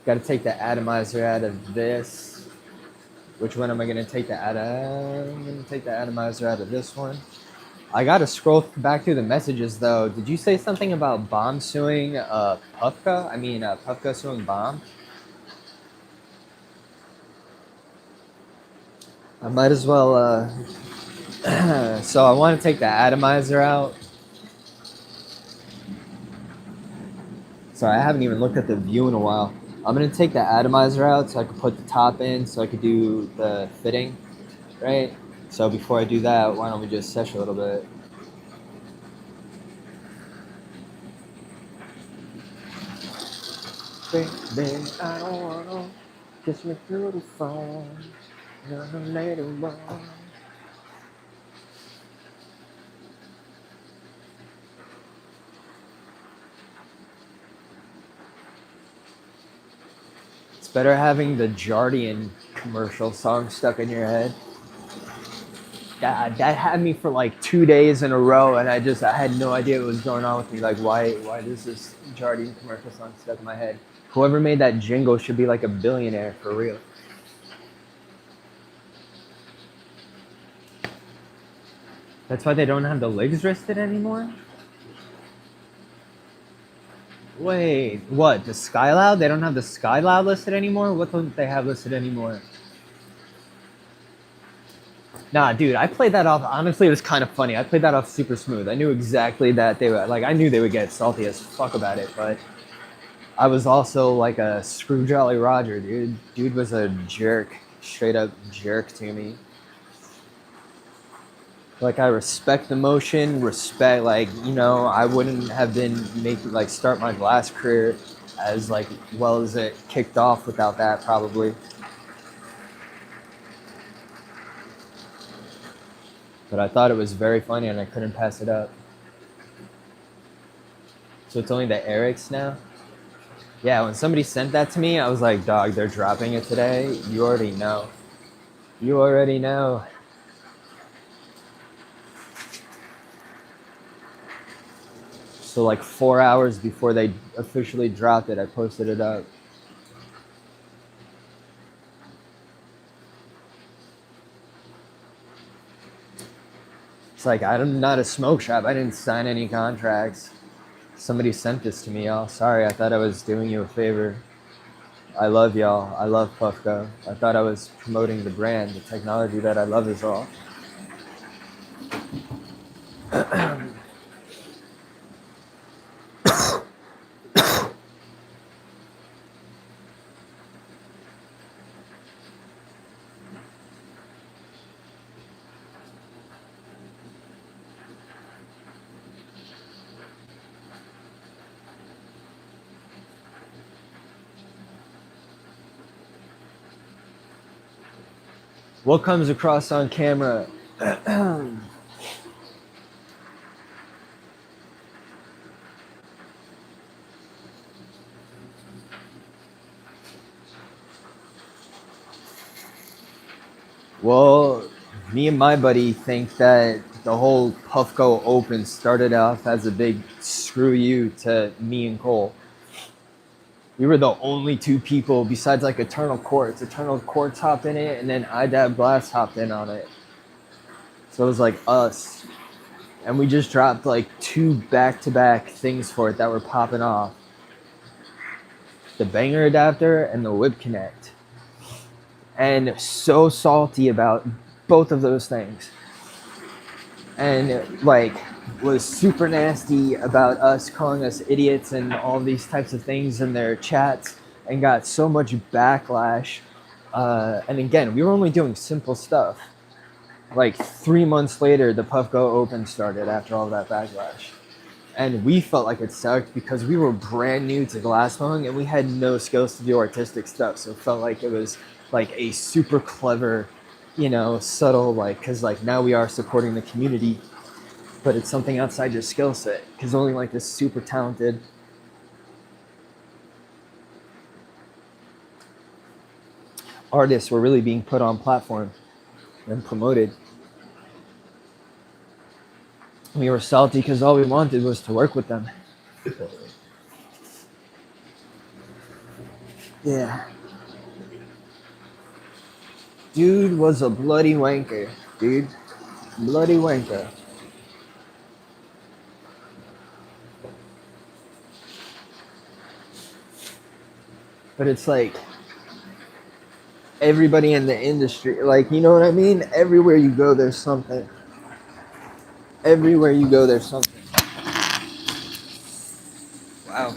S1: Gotta take the atomizer out of this. Which one am I gonna take the I'm gonna take the atomizer out of this one. I gotta scroll back through the messages though. Did you say something about Bomb suing Puffka? I mean, Puffka suing Bomb? I might as well, so I want to take the atomizer out. Sorry, I haven't even looked at the view in a while. I'm gonna take the atomizer out so I can put the top in so I could do the fitting, right? So before I do that, why don't we just sesh a little bit? Baby, I don't wanna kiss me through the phone. No, later on. It's better having the Jardian commercial song stuck in your head. That had me for like 2 days in a row, and I had no idea what was going on with me. Like, why does this Jardian commercial song stuck in my head? Whoever made that jingle should be like a billionaire for real. That's why they don't have the legs listed anymore? Wait, what? The Skyloud? They don't have the Skyloud listed anymore? What don't they have listed anymore? Nah, dude, I played that off. Honestly, it was kind of funny. I played that off super smooth. I knew exactly that they were like, I knew they would get salty as fuck about it, but I was also like a screw jolly Roger, dude. Dude was a jerk, straight up jerk to me. Like, I respect the motion, respect, like, you know, I wouldn't have been making, like, start my glass career as, like, well as it kicked off without that, probably. But I thought it was very funny and I couldn't pass it up. So it's only the Erics now? Yeah, when somebody sent that to me, I was like, dog, they're dropping it today. You already know. You already know. So like 4 hours before they officially dropped it, I posted it up. It's like, I'm not a smoke shop. I didn't sign any contracts. Somebody sent this to me, y'all. Sorry, I thought I was doing you a favor. I love y'all. I love Puffco. I thought I was promoting the brand, the technology that I love is all. What comes across on camera? Well, me and my buddy think that the whole Puffco Open started off as a big screw you to me and Cole. We were the only two people besides like Eternal Quartz. Eternal Quartz hopped in it, and then iDab Blast hopped in on it. So it was like us. And we just dropped like 2 back-to-back things for it that were popping off. The banger adapter and the whip connect. And so salty about both of those things. And like was super nasty about us, calling us idiots and all these types of things in their chats, and got so much backlash. And again, we were only doing simple stuff. Like 3 months later, the Puffco Open started after all that backlash. And we felt like it sucked because we were brand new to glassblowing and we had no skills to do artistic stuff. So it felt like it was like a super clever, you know, subtle, like, because like now we are supporting the community, but it's something outside your skill set. Because only like this super talented artists were really being put on platform and promoted. We were salty because all we wanted was to work with them. Yeah. Dude was a bloody wanker, dude. Bloody wanker. But it's like everybody in the industry, like, you know what I mean? Everywhere you go, there's something. Everywhere you go, there's something. Wow.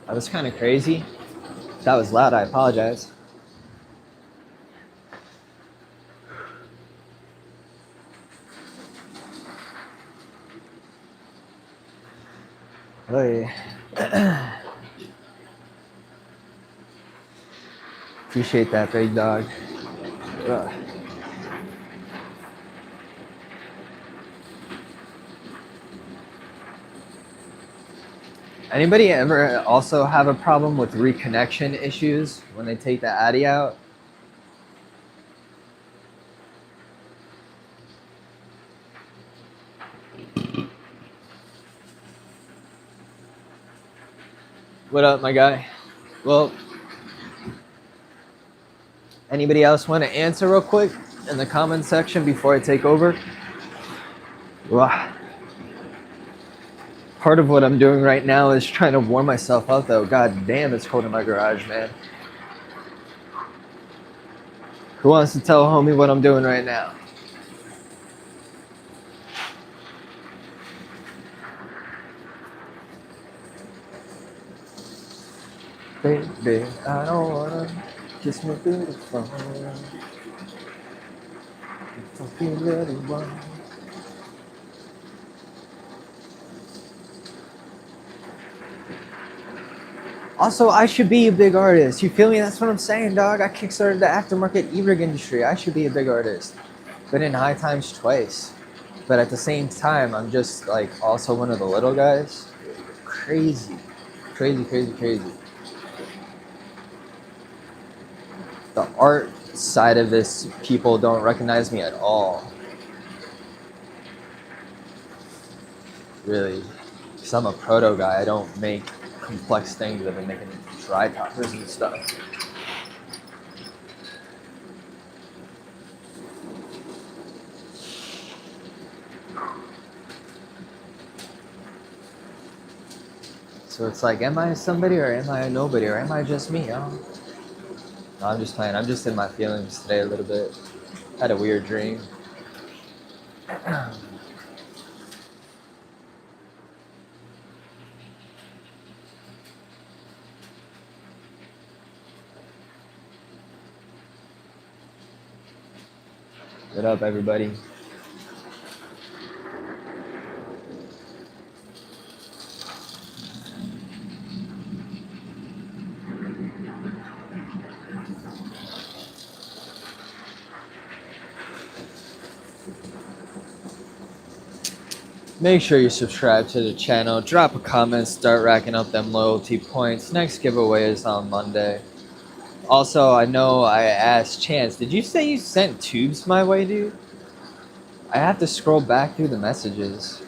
S1: That was kind of crazy. If that was loud, I apologize. Oh, yeah. Appreciate that, big dog. Ugh. Anybody ever also have a problem with reconnection issues when they take the Addy out? What up, my guy? Well, anybody else want to answer real quick in the comment section before I take over? Wow. Part of what I'm doing right now is trying to warm myself up, though. God damn, it's cold in my garage, man. Who wants to tell homie what I'm doing right now? Baby, I don't wanna kiss me through the phone. Don't be a little one. Also, I should be a big artist. You feel me? That's what I'm saying, dog. I kickstarted the aftermarket e-rig industry. I should be a big artist. Been in high times twice. But at the same time, I'm just like also one of the little guys. Crazy. Crazy, crazy, crazy. The art side of this, people don't recognize me at all. Really. Because I'm a proto guy. I don't make complex things. I've been making dry toppers and stuff. So it's like, am I somebody or am I a nobody or am I just me? No, I'm just playing. I'm just in my feelings today a little bit. Had a weird dream. What up, everybody? Make sure you subscribe to the channel, drop a comment, start racking up them loyalty points. Next giveaway is on Monday. Also, I know I asked Chance, did you say you sent tubes my way, dude? I have to scroll back through the messages.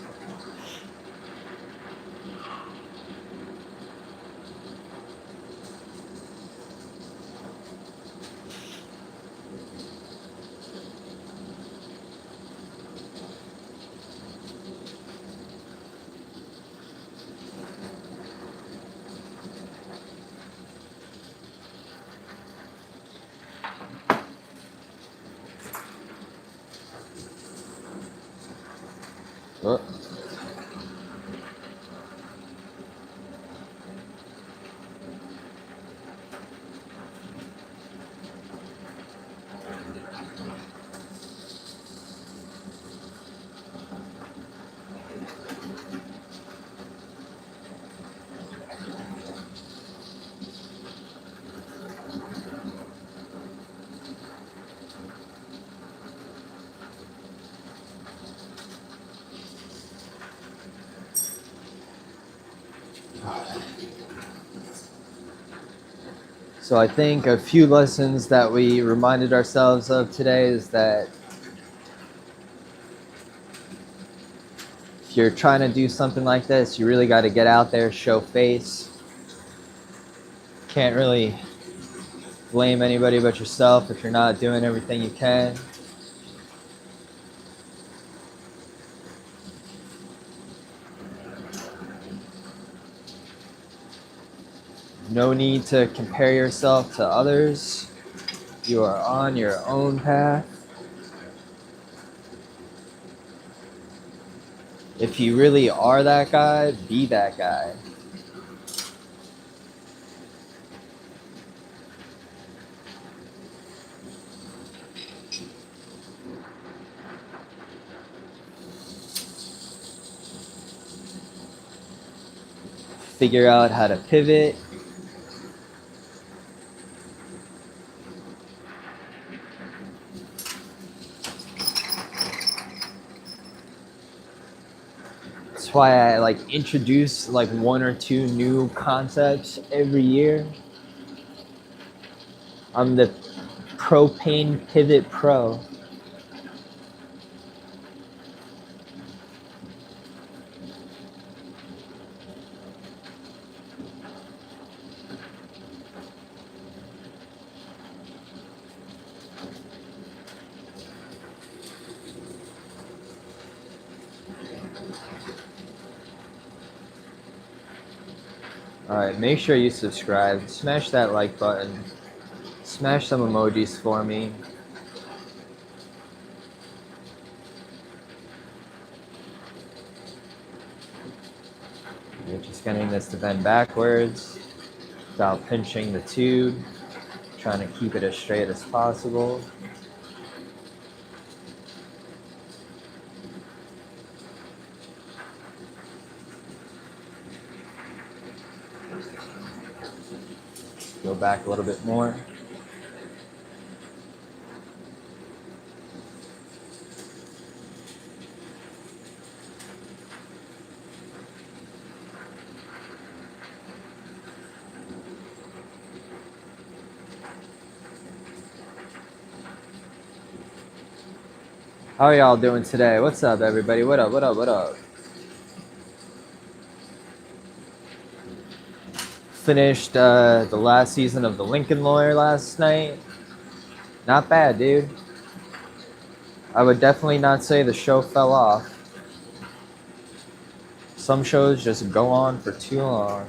S1: Oh. So I think a few lessons that we reminded ourselves of today is that if you're trying to do something like this, you really got to get out there, show face. Can't really blame anybody but yourself if you're not doing everything you can. No need to compare yourself to others. You are on your own path. If you really are that guy, be that guy. Figure out how to pivot. That's why I introduce one or two new concepts every year. I'm the propane pivot pro. Alright, make sure you subscribe. Smash that like button. Smash some emojis for me. You're just getting this to bend backwards without pinching the tube. Trying to keep it as straight as possible. Go back a little bit more. How are y'all doing today? What's up, everybody? What up, what up, what up? Finished the last season of The Lincoln Lawyer last night. Not bad, dude. I would definitely not say the show fell off. Some shows just go on for too long.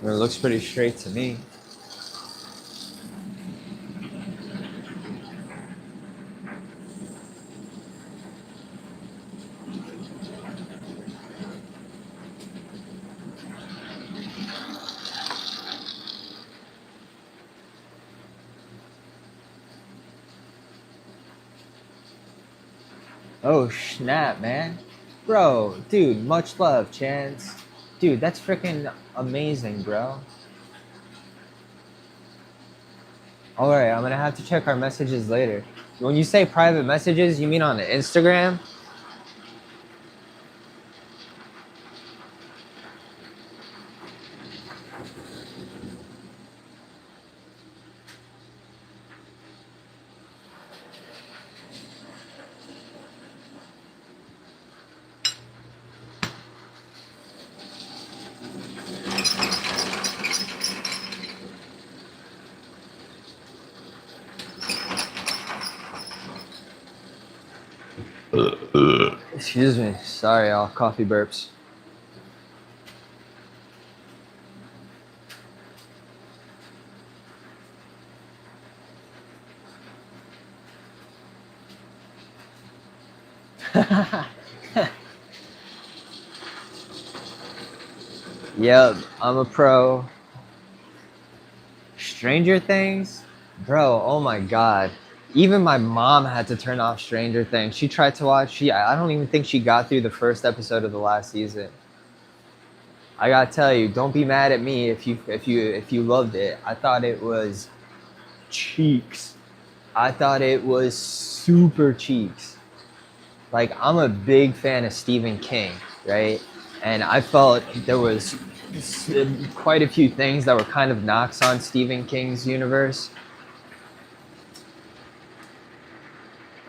S1: It looks pretty straight to me. Oh snap, man. Bro, dude, much love, Chance. Dude, that's freaking amazing, bro. Alright, I'm gonna have to check our messages later. When you say private messages, you mean on Instagram? Excuse me. Sorry, y'all. Coffee burps. Yep, I'm a pro. Stranger Things? Bro, oh my god. Even my mom had to turn off Stranger Things. She tried to watch. I don't even think she got through the first episode of the last season. I gotta tell you, don't be mad at me if you loved it. I thought it was cheeks. I thought it was super cheeks. Like, I'm a big fan of Stephen King, right? And I felt there was quite a few things that were kind of knocks on Stephen King's universe.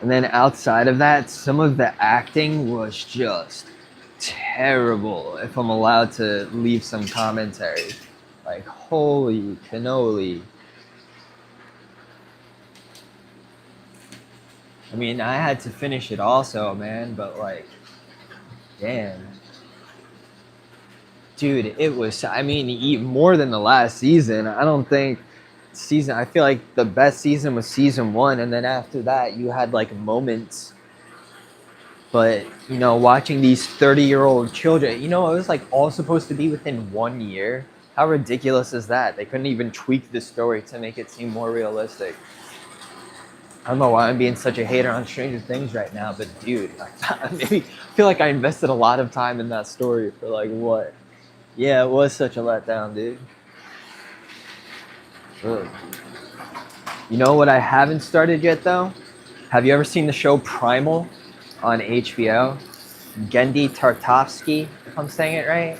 S1: And then outside of that, some of the acting was just terrible, if I'm allowed to leave some commentary. Like, holy cannoli. I mean, I had to finish it also, man, but like, damn. Dude, it was, I mean, more than the last season. I don't think I feel like the best season was season 1, and then after that, you had like moments. But, you know, watching these 30-year-old children, you know, it was like all supposed to be within 1 year. How ridiculous is that? They couldn't even tweak the story to make it seem more realistic. I don't know why I'm being such a hater on Stranger Things right now, but dude, I feel like I invested a lot of time in that story for like what? Yeah, it was such a letdown, dude. Ugh. You know what I haven't started yet, though? Have you ever seen the show Primal on HBO? Gendy Tartakovsky, if I'm saying it right.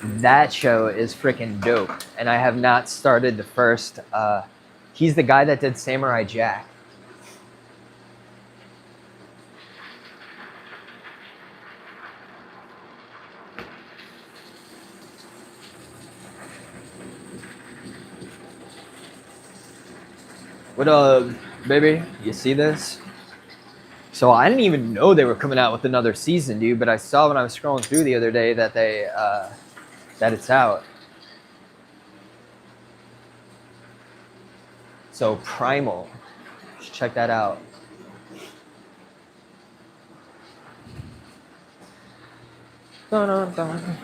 S1: That show is freaking dope, and I have not started the first. He's the guy that did Samurai Jack. What up, baby? You see this? So I didn't even know they were coming out with another season, dude. But I saw when I was scrolling through the other day that that it's out. So Primal, check that out. Dun, dun, dun.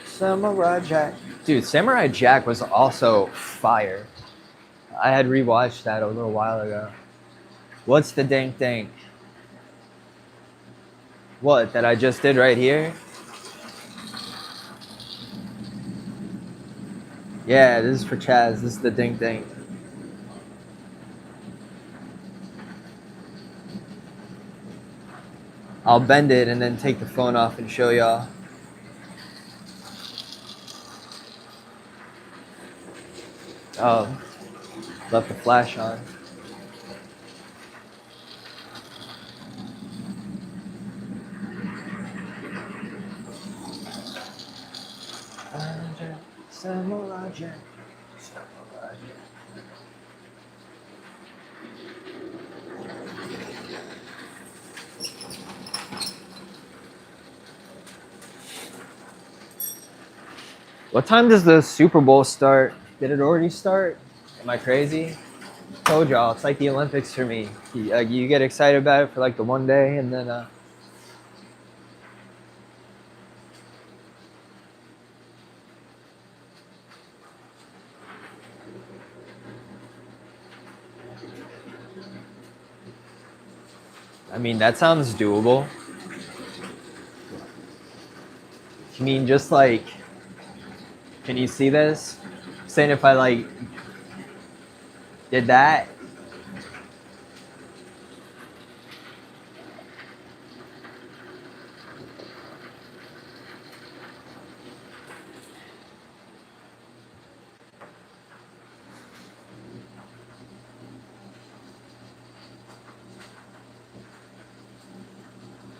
S1: Samurai Jack, dude. Samurai Jack was also fire. I had rewatched that a little while ago. What's the dang thing? What, that I just did right here? Yeah, this is for Chaz. This is the ding ding. I'll bend it and then take the phone off and show y'all. Oh, left the flash on. Samurai Jack. Samurai Jack. What time does the Super Bowl start? Did it already start? Am I crazy? Told y'all, it's like the Olympics for me. You get excited about it for like the one day, and then I mean, that sounds doable. You mean just like, can you see this? I'm saying if I like did that.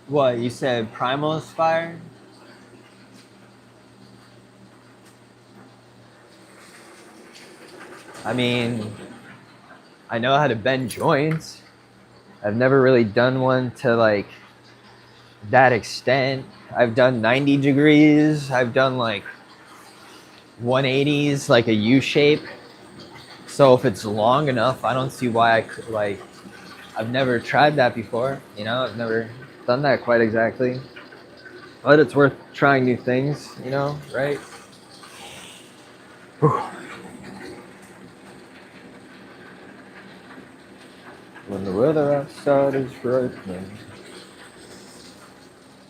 S1: What, you said primal is fire? I mean, I know how to bend joints. I've never really done one to like that extent. I've done 90 degrees. I've done like 180s, like a U shape. So if it's long enough, I don't see why I could like. I've never tried that before. You know, I've never done that quite exactly. But it's worth trying new things. You know, right? Whew. When the weather outside is frightening.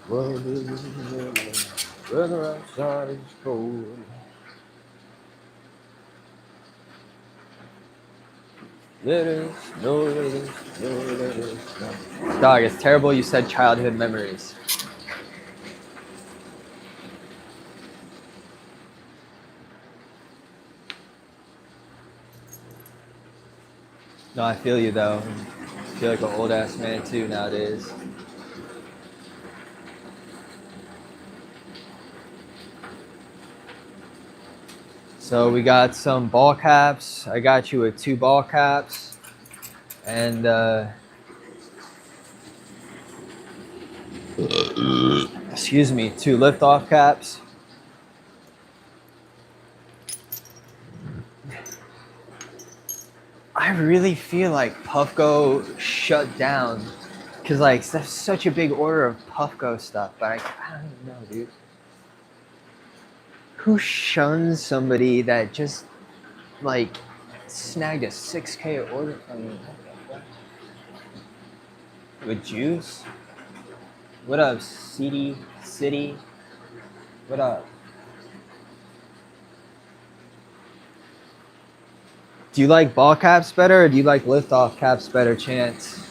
S1: Weather outside is cold. Let us know, let us know, let us know. Dog, it's terrible you said childhood memories. No, I feel you though. I feel like an old ass man too nowadays. So we got some ball caps. I got you with 2 ball caps. And excuse me, 2 lift off caps. I really feel like Puffco shut down because like that's such a big order of Puffco stuff, but I don't even know, dude. Who shuns somebody that just like snagged a 6K order from you? With juice? What up, City? What up? Do you like ball caps better, or do you like lift off caps better, Chance?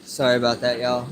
S1: Sorry about that, y'all.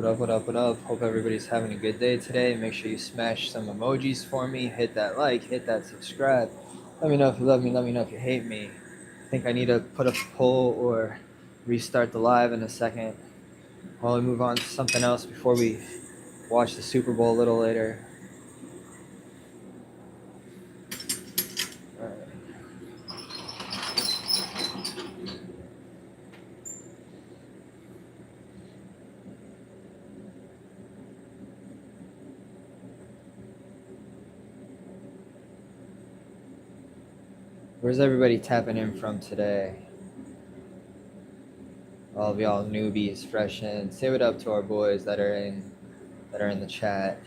S1: What up, what up, what up? Hope everybody's having a good day today. Make sure you smash some emojis for me. Hit that like, hit that subscribe. Let me know if you love me, let me know if you hate me. I think I need to put up a poll or restart the live in a second while we move on to something else before we watch the Super Bowl a little later. All right. Where's everybody tapping in from today? All of y'all newbies, fresh in. Say what up to our boys that are in the chat.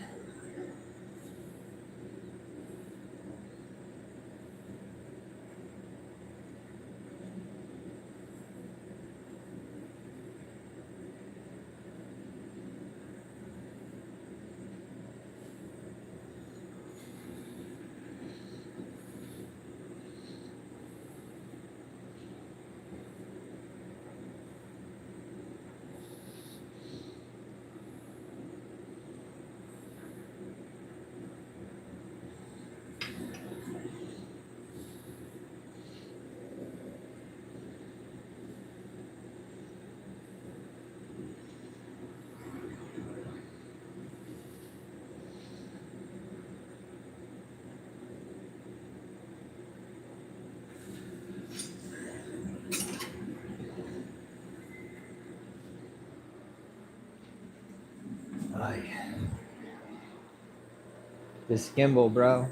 S1: This Gimbal, bro.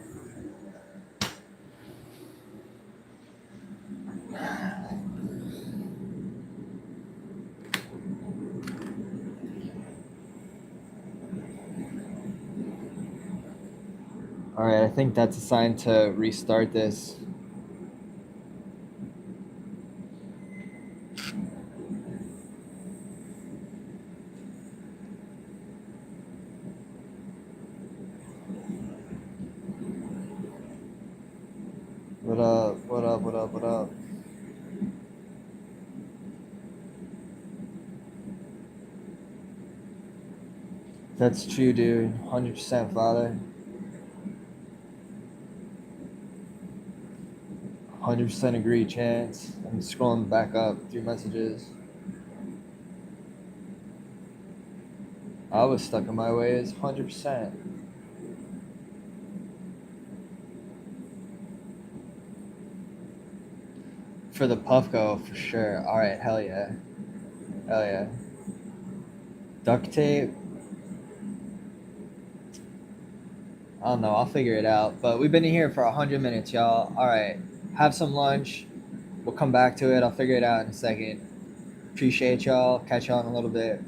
S1: Alright, I think that's a sign to restart this. What up, what up, what up, what up? That's true, dude. 100%, father. 100% agree, Chance. I'm scrolling back up through messages. I was stuck in my ways, 100%. For the Puffco, for sure. Alright, hell yeah. Hell yeah. Duct tape. I don't know, I'll figure it out. But we've been in here for 100 minutes, y'all. Alright, have some lunch. We'll come back to it. I'll figure it out in a second. Appreciate y'all. Catch y'all in a little bit.